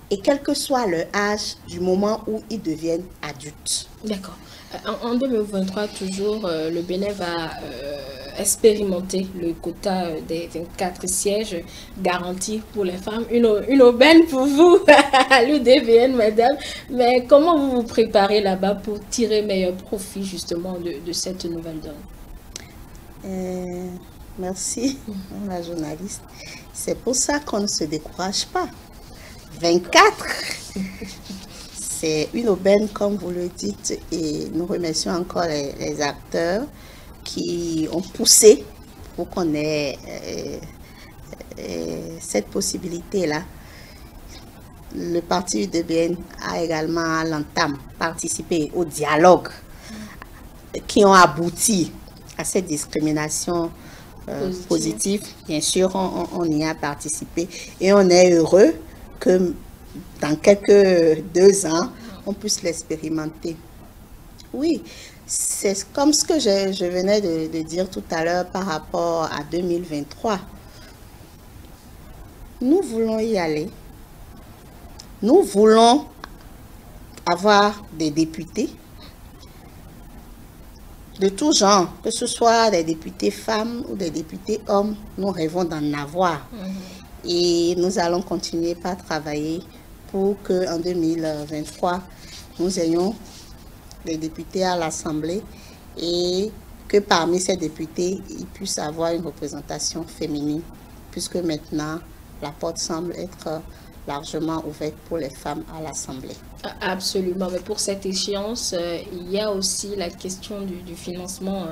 et quel que soit leur âge du moment où ils deviennent adultes. D'accord. En 2023, toujours, le Bénin va expérimenter le quota des 24 sièges garantis pour les femmes. Une aubaine pour vous à l'UDBN, madame. Mais comment vous vous préparez là-bas pour tirer meilleur profit justement de cette nouvelle donne? Merci, la journaliste. C'est pour ça qu'on ne se décourage pas. 24, c'est une aubaine, comme vous le dites, et nous remercions encore les acteurs qui ont poussé pour qu'on ait cette possibilité-là. Le parti UDBN a également à l'entame participé au dialogue qui ont abouti à cette discrimination positive. Bien sûr, on y a participé et on est heureux que dans quelques 2 ans, on puisse l'expérimenter. Oui, c'est comme ce que je venais de dire tout à l'heure par rapport à 2023. Nous voulons y aller. Nous voulons avoir des députés de tout genre, que ce soit des députés femmes ou des députés hommes. Nous rêvons d'en avoir. Et nous allons continuer par travailler pour qu'en 2023, nous ayons des députés à l'Assemblée et que parmi ces députés, ils puissent avoir une représentation féminine, puisque maintenant, la porte semble être largement ouverte pour les femmes à l'Assemblée. Absolument, mais pour cette échéance, il y a aussi la question du financement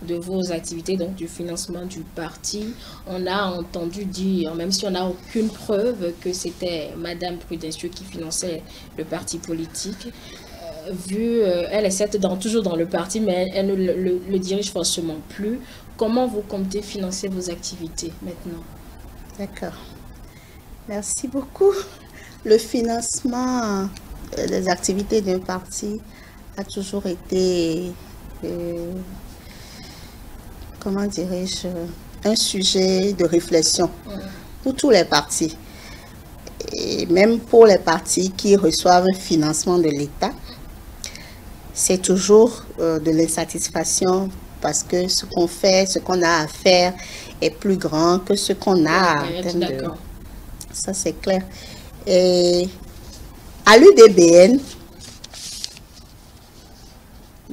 de vos activités, donc du financement du parti. On a entendu dire, même si on n'a aucune preuve, que c'était Madame Prudencio qui finançait le parti politique. Elle est certes toujours dans le parti, mais elle ne le dirige forcément plus. Comment vous comptez financer vos activités maintenant? D'accord. Merci beaucoup. Le financement des activités d'un parti a toujours été, comment dirais-je, un sujet de réflexion pour tous les partis. Et même pour les partis qui reçoivent un financement de l'État, c'est toujours de l'insatisfaction parce que ce qu'on fait, ce qu'on a à faire est plus grand que ce qu'on a. Ça, c'est clair. Et À l'UDBN,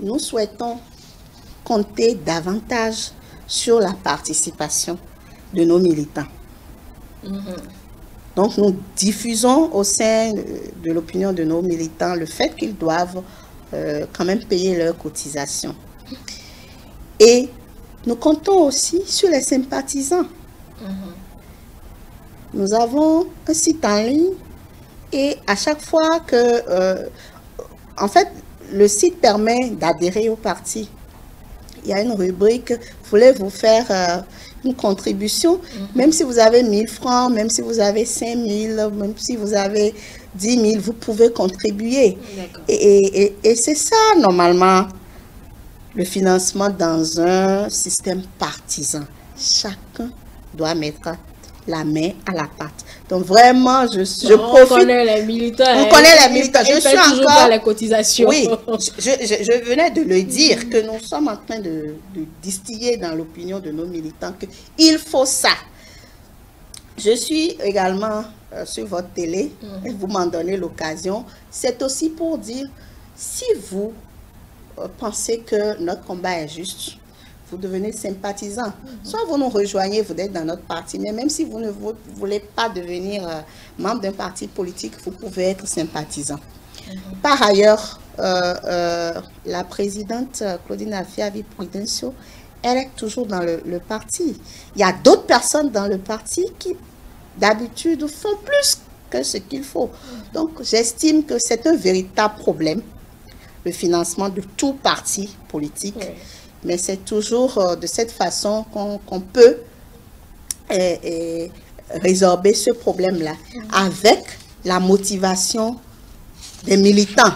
nous souhaitons compter davantage sur la participation de nos militants. Donc, nous diffusons au sein de l'opinion de nos militants le fait qu'ils doivent quand même payer leurs cotisations. Et nous comptons aussi sur les sympathisants. Nous avons un site en ligne et à chaque fois que... en fait, le site permet d'adhérer au parti. Il y a une rubrique, voulez-vous faire une contribution, même si vous avez 1000 francs, même si vous avez 5000, même si vous avez 10 000, vous pouvez contribuer. Et c'est ça, normalement, le financement dans un système partisan. Chacun doit mettre la main à la pâte. Donc vraiment, je profite. On connaît les militants. On connaît les militants. Je suis encore... les cotisations. Oui, je venais de le dire, que nous sommes en train de distiller dans l'opinion de nos militants qu'il faut ça. Je suis également sur votre télé, et vous m'en donnez l'occasion. C'est aussi pour dire, si vous pensez que notre combat est juste, vous devenez sympathisant. Soit vous nous rejoignez, vous êtes dans notre parti, mais même si vous ne voulez pas devenir membre d'un parti politique, vous pouvez être sympathisant. Par ailleurs, la présidente Claudine Afia-Vice-Prudencio, elle est toujours dans le parti. Il y a d'autres personnes dans le parti qui, d'habitude, font plus que ce qu'il faut. Donc, j'estime que c'est un véritable problème, le financement de tout parti politique. Mais c'est toujours de cette façon qu'on peut résorber ce problème-là, avec la motivation des militants.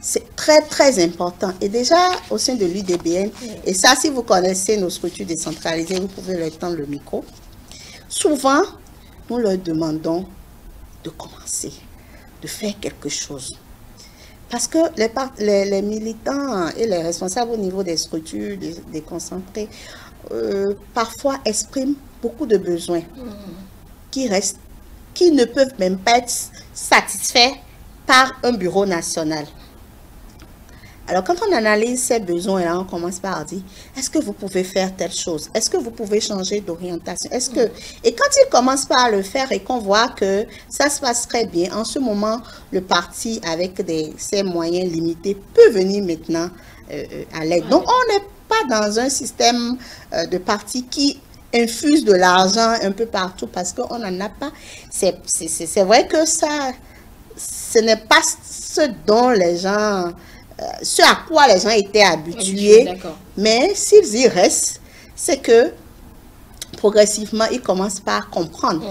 C'est très, très important. Et déjà, au sein de l'UDBN, et ça, si vous connaissez nos structures décentralisées, vous pouvez leur tendre le micro. Souvent, nous leur demandons de commencer, de faire quelque chose. Parce que les militants et les responsables au niveau des structures déconcentrées, parfois expriment beaucoup de besoins qui ne peuvent même pas être satisfaits par un bureau national. Alors, quand on analyse ces besoins-là, on commence par dire, est-ce que vous pouvez faire telle chose? Est-ce que vous pouvez changer d'orientation? Et quand ils commencent par le faire et qu'on voit que ça se passe très bien, en ce moment, le parti, avec ses moyens limités, peut venir maintenant à l'aide. Donc, on n'est pas dans un système de parti qui infuse de l'argent un peu partout parce qu'on n'en a pas. C'est vrai que ça, ce n'est pas ce dont les gens... ce à quoi les gens étaient habitués, mais s'ils y restent, c'est que progressivement, ils commencent par comprendre.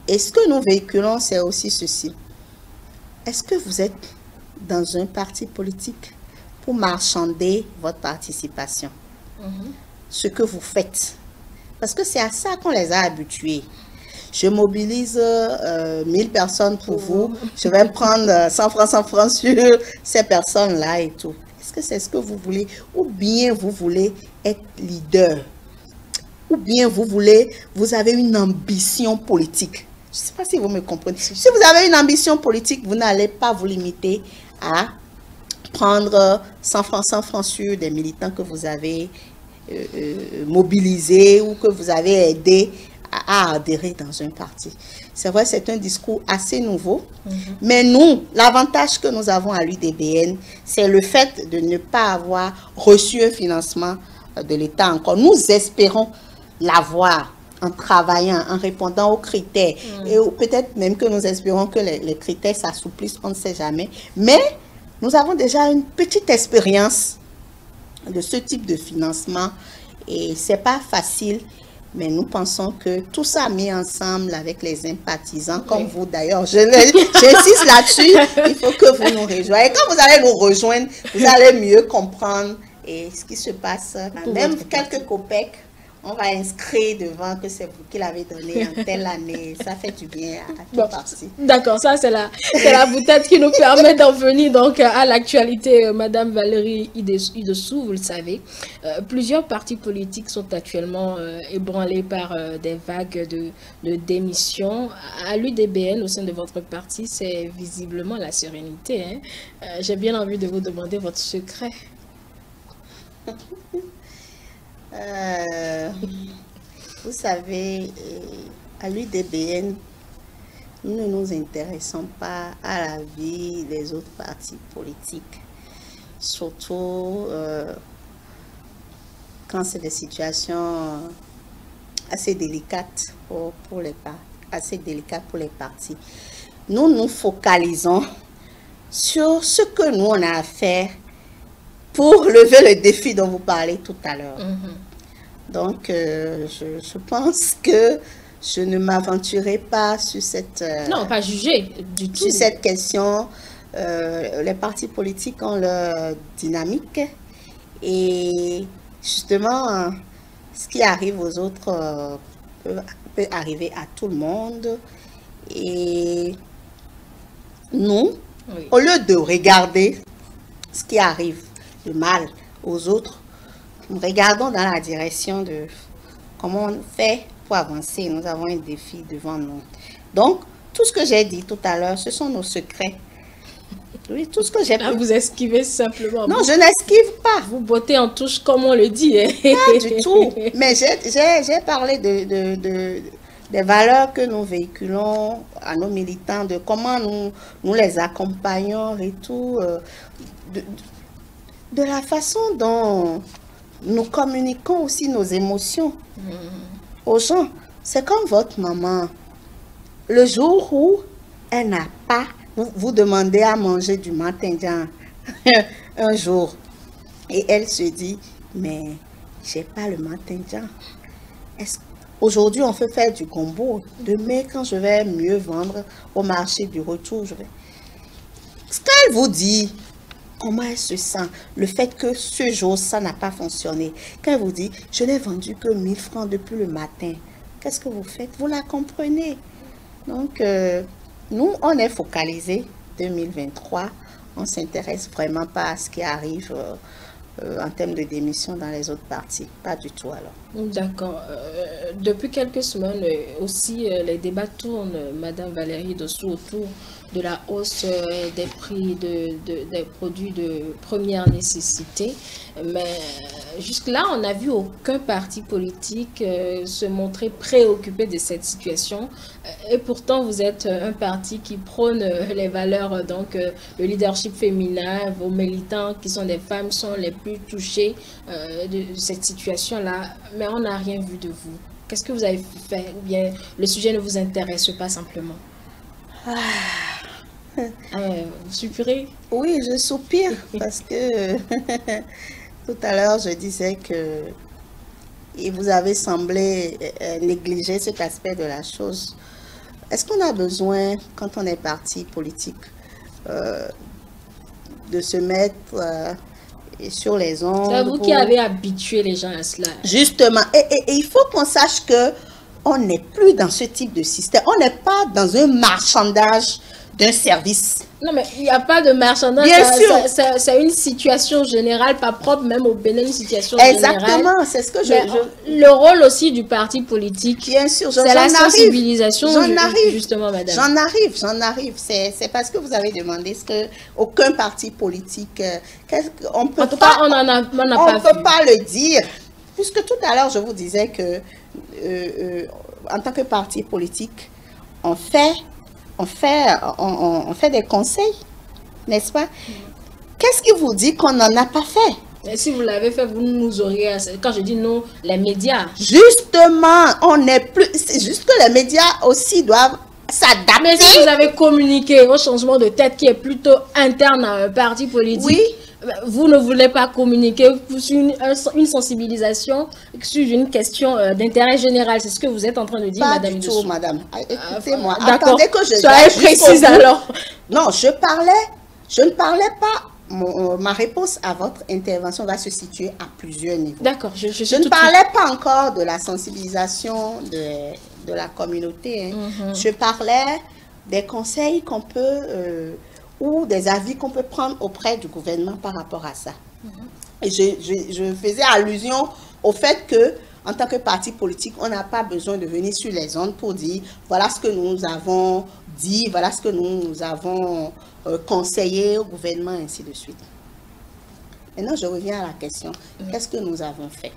Et ce que nous véhiculons, c'est aussi ceci. Est-ce que vous êtes dans un parti politique pour marchander votre participation? Ce que vous faites. Parce que c'est à ça qu'on les a habitués. Je mobilise 1000 personnes pour vous. Je vais prendre 100 francs sur ces personnes-là et tout. Est-ce que c'est ce que vous voulez? Ou bien vous voulez être leader? Ou bien vous avez une ambition politique? Je ne sais pas si vous me comprenez. Si vous avez une ambition politique, vous n'allez pas vous limiter à prendre 100 francs sur des militants que vous avez mobilisés ou que vous avez aidés à adhérer dans un parti. C'est vrai, c'est un discours assez nouveau, mais nous, l'avantage que nous avons à l'UDBN, c'est le fait de ne pas avoir reçu un financement de l'État encore. Nous espérons l'avoir en travaillant, en répondant aux critères, et peut-être même que nous espérons que les critères s'assouplissent, on ne sait jamais, mais nous avons déjà une petite expérience de ce type de financement, et c'est pas facile. Mais nous pensons que tout ça mis ensemble avec les sympathisants, comme vous d'ailleurs, j'insiste là-dessus, il faut que vous nous rejoignez. Et quand vous allez nous rejoindre, vous allez mieux comprendre et ce qui se passe. Même quelques copecs, on va inscrire devant que c'est vous qui l'avez donné en telle année. Ça fait du bien à toute partie. D'accord, ça c'est la boutade qui nous permet d'en venir donc à l'actualité. Madame Valérie Idessou, vous le savez, plusieurs partis politiques sont actuellement ébranlés par des vagues de démissions. À l'UDBN, au sein de votre parti, c'est visiblement la sérénité. Hein. J'ai bien envie de vous demander votre secret. Vous savez, à l'UDBN, nous ne nous intéressons pas à la vie des autres partis politiques, surtout quand c'est des situations assez délicates pour les partis. Nous nous focalisons sur ce que nous on a à faire pour lever le défi dont vous parlez tout à l'heure. Donc, je pense que je ne m'aventurerai pas sur cette... non, pas juger du tout. Sur cette question. Les partis politiques ont leur dynamique. Et justement, ce qui arrive aux autres peut arriver à tout le monde. Et nous, oui, au lieu de regarder ce qui arrive de mal aux autres, nous regardons dans la direction de comment on fait pour avancer. Nous avons un défi devant nous. Donc, tout ce que j'ai dit tout à l'heure, ce sont nos secrets. Oui, tout ce que j'ai... Ah, vous esquivez simplement. Non, je n'esquive pas. Vous bottez en touche comme on le dit. Hein. Pas du tout. Mais j'ai parlé des valeurs que nous véhiculons à nos militants, de comment nous les accompagnons et tout, de la façon dont nous communiquons aussi nos émotions aux gens. C'est comme votre maman. Le jour où elle n'a pas, vous demandez à manger du matinjan un jour, et elle se dit, mais j'ai pas le matinjan. Aujourd'hui, on fait faire du gombo. Demain, quand je vais mieux vendre au marché du retour, je vais... Ce qu'elle vous dit, comment elle se sent, le fait que ce jour, ça n'a pas fonctionné. Quand elle vous dit, je n'ai vendu que 1000 francs depuis le matin, qu'est-ce que vous faites? Vous la comprenez. Donc, nous, on est focalisé 2023. On ne s'intéresse vraiment pas à ce qui arrive en termes de démission dans les autres partis. Pas du tout alors. D'accord. Depuis quelques semaines aussi, les débats tournent, Madame Valérie Idessou, autour de la hausse des prix des produits de première nécessité. Mais jusque-là, on n'a vu aucun parti politique se montrer préoccupé de cette situation. Et pourtant, vous êtes un parti qui prône les valeurs, donc le leadership féminin. Vos militants, qui sont des femmes, sont les plus touchés de cette situation-là. Mais on n'a rien vu de vous. Qu'est-ce que vous avez fait? Ou bien le sujet ne vous intéresse pas simplement? Vous soupirez? Oui, je soupire parce que tout à l'heure, je disais que vous avez semblé négliger cet aspect de la chose. Est-ce qu'on a besoin, quand on est parti politique, de se mettre sur les ondes? C'est vous qui avez habitué les gens à cela. Justement. Et il faut qu'on sache que on n'est plus dans ce type de système. On n'est pas dans un marchandage d'un service. Non, mais il n'y a pas de marchandage. Bien sûr. C'est une situation générale, pas propre même au Bénin, une situation Exactement, générale. Exactement, c'est ce que le rôle aussi du parti politique, bien sûr, c'est la sensibilisation, justement, madame. J'en arrive. C'est parce que vous avez demandé ce que aucun parti politique... on peut en tout cas, on ne peut pas le dire. Puisque tout à l'heure, je vous disais que en tant que parti politique, on fait des conseils, n'est-ce pas? Qu'est-ce qui vous dit qu'on n'en a pas fait? Et si vous l'avez fait, vous nous auriez... Quand je dis non, les médias. Justement, on n'est plus... C'est juste que les médias aussi doivent s'adapter. Mais si vous avez communiqué au changement de tête qui est plutôt interne à un parti politique, oui, vous ne voulez pas communiquer sur une sensibilisation sur une question d'intérêt général. C'est ce que vous êtes en train de dire, Madame Idessou. Pas du tout, madame. Écoutez-moi. D'accord. Attendez que je... Soyez précise alors. Non, je ne parlais pas ma réponse à votre intervention va se situer à plusieurs niveaux. D'accord. Je ne parlais pas encore de la sensibilisation de la communauté. Je parlais des conseils qu'on peut, ou des avis qu'on peut prendre auprès du gouvernement par rapport à ça. Et je faisais allusion au fait que, en tant que parti politique, on n'a pas besoin de venir sur les ondes pour dire voilà ce que nous avons dit, voilà ce que nous avons conseillé au gouvernement, ainsi de suite. Maintenant, je reviens à la question. Qu'est-ce que nous avons fait?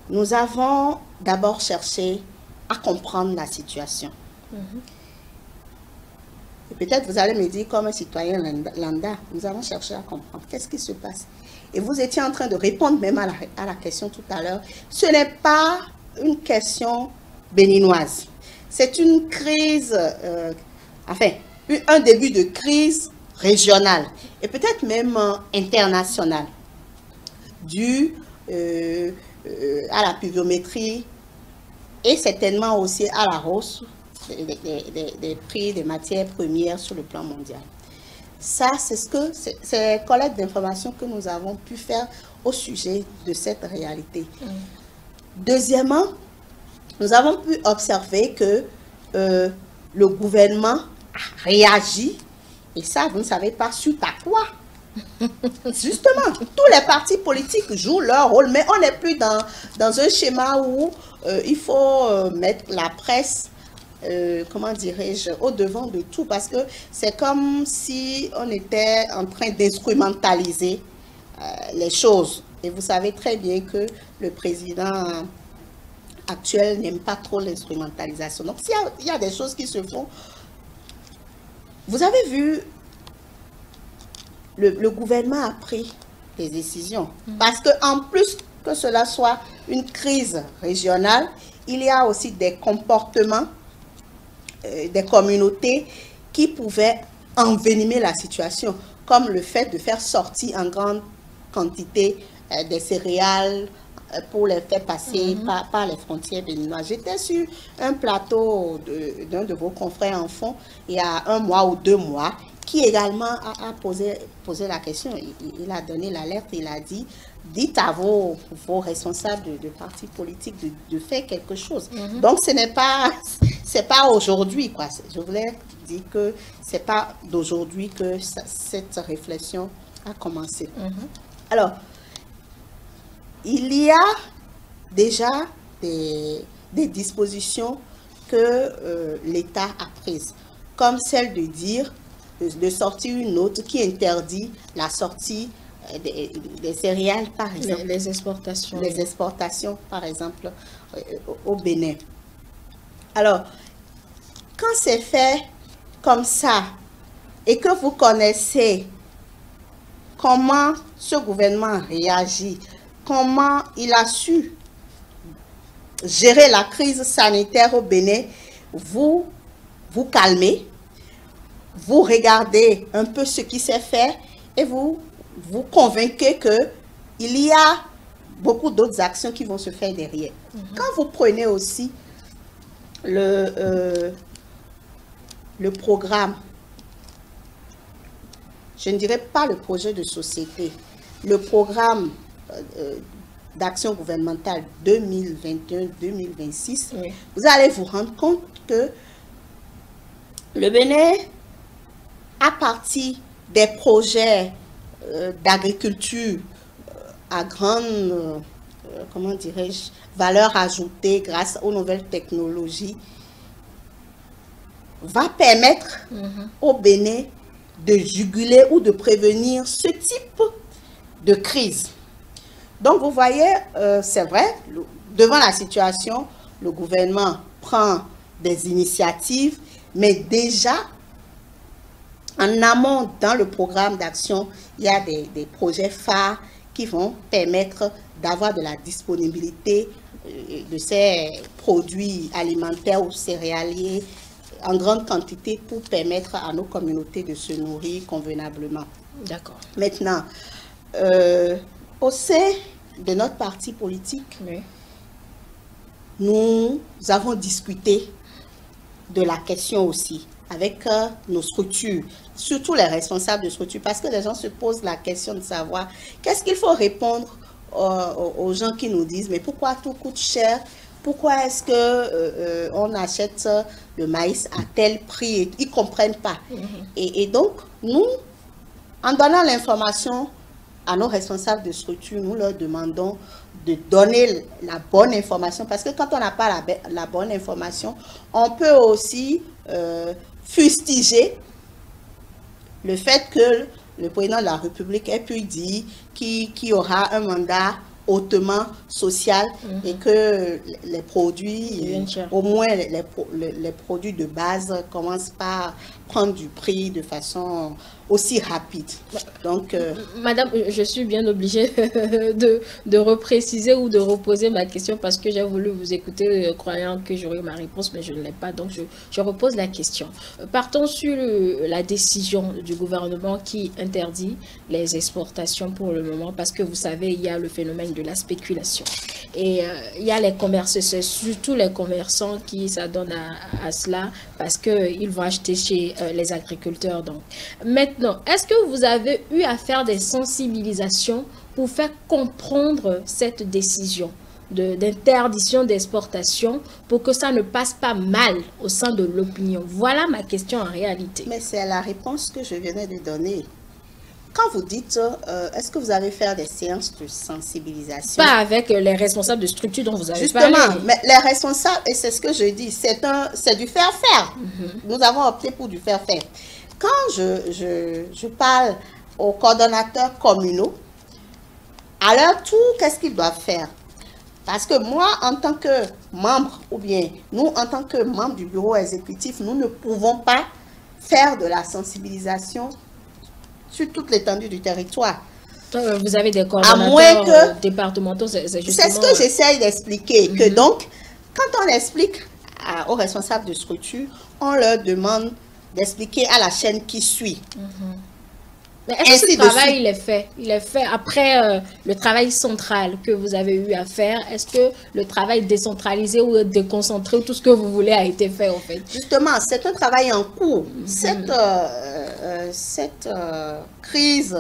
Nous avons d'abord cherché à comprendre la situation. Et peut-être vous allez me dire, comme un citoyen lambda, nous avons cherché à comprendre qu'est-ce qui se passe. Et vous étiez en train de répondre même à la question tout à l'heure. Ce n'est pas une question béninoise. C'est une crise, enfin, un début de crise régionale et peut-être même internationale, due à la pluviométrie et certainement aussi à la hausse des prix des matières premières sur le plan mondial. Ça, c'est collecte d'informations que nous avons pu faire au sujet de cette réalité. Deuxièmement, nous avons pu observer que le gouvernement a réagi, et ça, vous ne savez pas suite à quoi. Justement, tous les partis politiques jouent leur rôle, mais on n'est plus dans un schéma où il faut mettre la presse, comment dirais-je, au devant de tout, parce que c'est comme si on était en train d'instrumentaliser les choses. Et vous savez très bien que le président actuel n'aime pas trop l'instrumentalisation. Donc, s'il y a des choses qui se font, vous avez vu, le gouvernement a pris des décisions. Parce qu'en plus que cela soit une crise régionale, il y a aussi des comportements des communautés qui pouvaient envenimer la situation, comme le fait de faire sortir en grande quantité des céréales pour les faire passer par les frontières béninoises. J'étais sur un plateau d'un de vos confrères en fond il y a 1 mois ou 2 mois, qui également a posé la question. Il a donné l'alerte, il a dit, dites à vos responsables de partis politiques de faire quelque chose. Donc ce n'est pas, c'est pas aujourd'hui, quoi. Je voulais dire que c'est pas d'aujourd'hui que cette réflexion a commencé. Alors, il y a déjà des dispositions que l'État a prises, comme celle de dire, de sortir une note qui interdit la sortie des céréales, par exemple. Les exportations. Les exportations, par exemple, au Bénin. Alors, quand c'est fait comme ça, et que vous connaissez comment ce gouvernement réagit, comment il a su gérer la crise sanitaire au Bénin, vous calmez, vous regardez un peu ce qui s'est fait et vous convainquez qu'il y a beaucoup d'autres actions qui vont se faire derrière. Quand vous prenez aussi le programme, je ne dirais pas le projet de société, le programme d'action gouvernementale 2021-2026, vous allez vous rendre compte que le Bénin, à partir des projets d'agriculture à grande, comment dirais-je, valeur ajoutée grâce aux nouvelles technologies, va permettre au Bénin de juguler ou de prévenir ce type de crise. Donc, vous voyez, c'est vrai, devant la situation, le gouvernement prend des initiatives, mais déjà, en amont, dans le programme d'action, il y a des projets phares qui vont permettre d'avoir de la disponibilité de ces produits alimentaires ou céréaliers en grande quantité pour permettre à nos communautés de se nourrir convenablement. D'accord. Maintenant, au sein de notre parti politique, nous avons discuté de la question aussi. avec nos structures, surtout les responsables de structures, parce que les gens se posent la question de savoir qu'est-ce qu'il faut répondre aux gens qui nous disent mais pourquoi tout coûte cher, pourquoi est-ce que on achète le maïs à tel prix, ils ne comprennent pas. Et donc, nous, en donnant l'information à nos responsables de structure, nous leur demandons de donner la bonne information, parce que quand on n'a pas la bonne information, on peut aussi fustiger le fait que le président de la République ait pu dire qu'il y aura un mandat hautement social et que les produits, au moins les produits de base, commencent par prendre du prix de façon aussi rapide. Donc, Madame, je suis bien obligée de repréciser ou de reposer ma question parce que j'ai voulu vous écouter croyant que j'aurais ma réponse, mais je ne l'ai pas. Donc, je repose la question. Partons sur la décision du gouvernement qui interdit les exportations pour le moment parce que vous savez, il y a le phénomène de la spéculation. Et il y a les commerces, c'est surtout les commerçants qui s'adonnent à cela parce qu'ils vont acheter chez les agriculteurs. Donc, maintenant, est-ce que vous avez eu à faire des sensibilisations pour faire comprendre cette décision d'interdiction d'exportation pour que ça ne passe pas mal au sein de l'opinion? Voilà ma question en réalité. Mais c'est la réponse que je venais de donner. Quand vous dites, est-ce que vous avez fait des séances de sensibilisation? Pas avec les responsables de structure dont vous avez parlé. Justement, mais les responsables, et c'est ce que je dis, c'est du faire-faire. Nous avons opté pour du faire-faire. Quand je parle aux coordonnateurs communaux, à leur tour, qu'est-ce qu'ils doivent faire? Parce que moi, en tant que membre, ou bien nous, en tant que membre du bureau exécutif, nous ne pouvons pas faire de la sensibilisation sur toute l'étendue du territoire. Vous avez des coordonnateurs départementaux, c'est justement... C'est ce que j'essaye d'expliquer, que donc, quand on explique aux responsables de structure, on leur demande d'expliquer à la chaîne qui suit. Mais est-ce que ce travail, il est fait après le travail central que vous avez eu à faire? Est-ce que le travail décentralisé ou déconcentré, tout ce que vous voulez, a été fait, en fait? Justement, c'est un travail en cours. Cette crise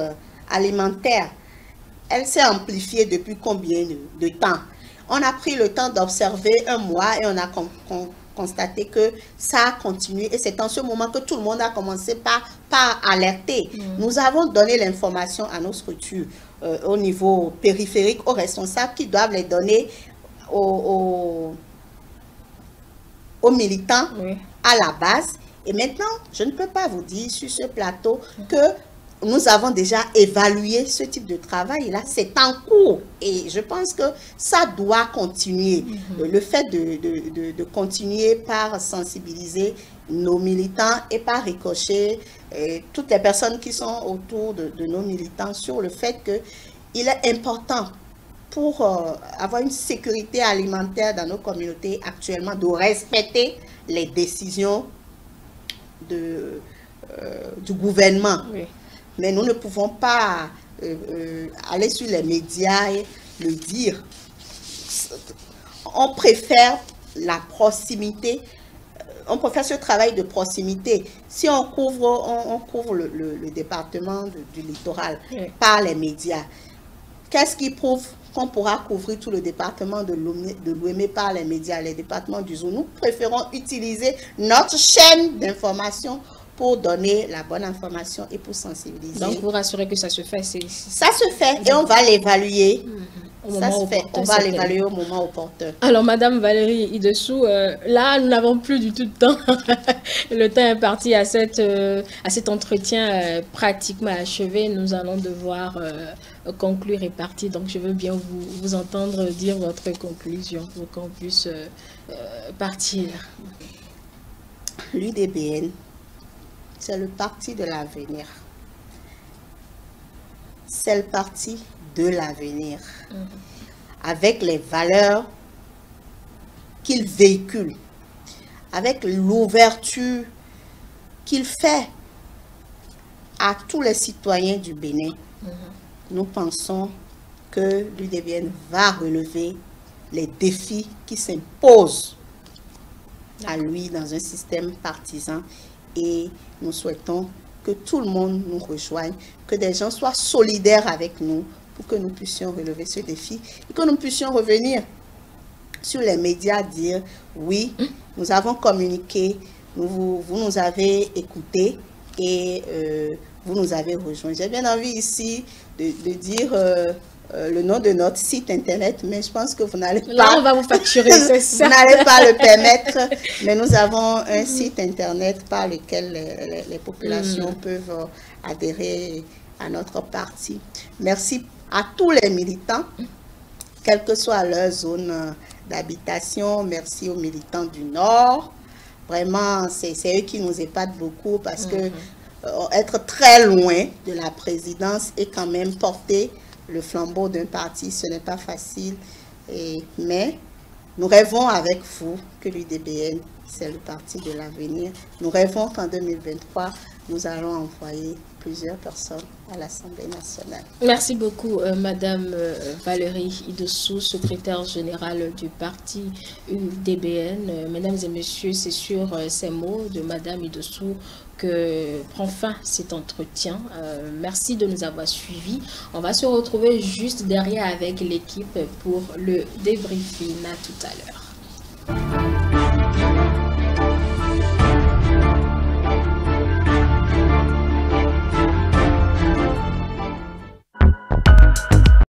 alimentaire, elle s'est amplifiée depuis combien de temps? On a pris le temps d'observer un mois et on a constaté que ça a continué et c'est en ce moment que tout le monde a commencé par alerter. Nous avons donné l'information à nos structures au niveau périphérique, aux responsables qui doivent les donner aux militants à la base. Et maintenant, je ne peux pas vous dire sur ce plateau que nous avons déjà évalué ce type de travail-là. C'est en cours et je pense que ça doit continuer. Le fait de continuer par sensibiliser nos militants et par ricocher toutes les personnes qui sont autour de nos militants sur le fait qu'il est important pour avoir une sécurité alimentaire dans nos communautés actuellement de respecter les décisions du gouvernement. Mais nous ne pouvons pas aller sur les médias et le dire. On préfère la proximité, on préfère ce travail de proximité. Si on couvre le département du littoral par les médias, qu'est-ce qui prouve qu'on pourra couvrir tout le département de l'Ouémé par les médias, les départements du Zou? Nous préférons utiliser notre chaîne d'information pour donner la bonne information et pour sensibiliser. Donc, vous rassurez que ça se fait? Ça se fait et on va l'évaluer. Ça se fait, on va l'évaluer au moment opportun. Alors, Madame Valérie Idessou, là, nous n'avons plus du tout de temps. Le temps est parti à cet entretien pratiquement achevé. Nous allons devoir conclure et partir. Donc, je veux bien vous entendre dire votre conclusion pour qu'on puisse partir. L'UDBN, c'est le parti de l'avenir. C'est le parti de l'avenir. Avec les valeurs qu'il véhicule, avec l'ouverture qu'il fait à tous les citoyens du Bénin, nous pensons que l'UDBN va relever les défis qui s'imposent à lui dans un système partisan et nous souhaitons que tout le monde nous rejoigne, que des gens soient solidaires avec nous pour que nous puissions relever ce défi et que nous puissions revenir sur les médias, dire oui, nous avons communiqué, vous nous avez écoutés et vous nous avez rejoints. J'ai bien envie ici de dire le nom de notre site internet, mais je pense que vous n'allez pas... Là, on va vous facturer, c'est ça. Vous n'allez pas le permettre, mais nous avons un site internet par lequel les populations peuvent adhérer à notre parti. Merci à tous les militants, quelle que soit leur zone d'habitation. Merci aux militants du Nord. Vraiment, c'est eux qui nous épatent beaucoup parce que être très loin de la présidence et quand même porter le flambeau d'un parti, ce n'est pas facile. Mais nous rêvons avec vous que l'UDBN, c'est le parti de l'avenir. Nous rêvons qu'en 2023, nous allons envoyer plusieurs personnes à l'Assemblée nationale. Merci beaucoup, Madame Valérie Idossou, secrétaire générale du parti UDBN. Mesdames et messieurs, c'est sur ces mots de Madame Idossou que prend fin cet entretien. Merci de nous avoir suivis. On va se retrouver juste derrière avec l'équipe pour le débriefing. À tout à l'heure.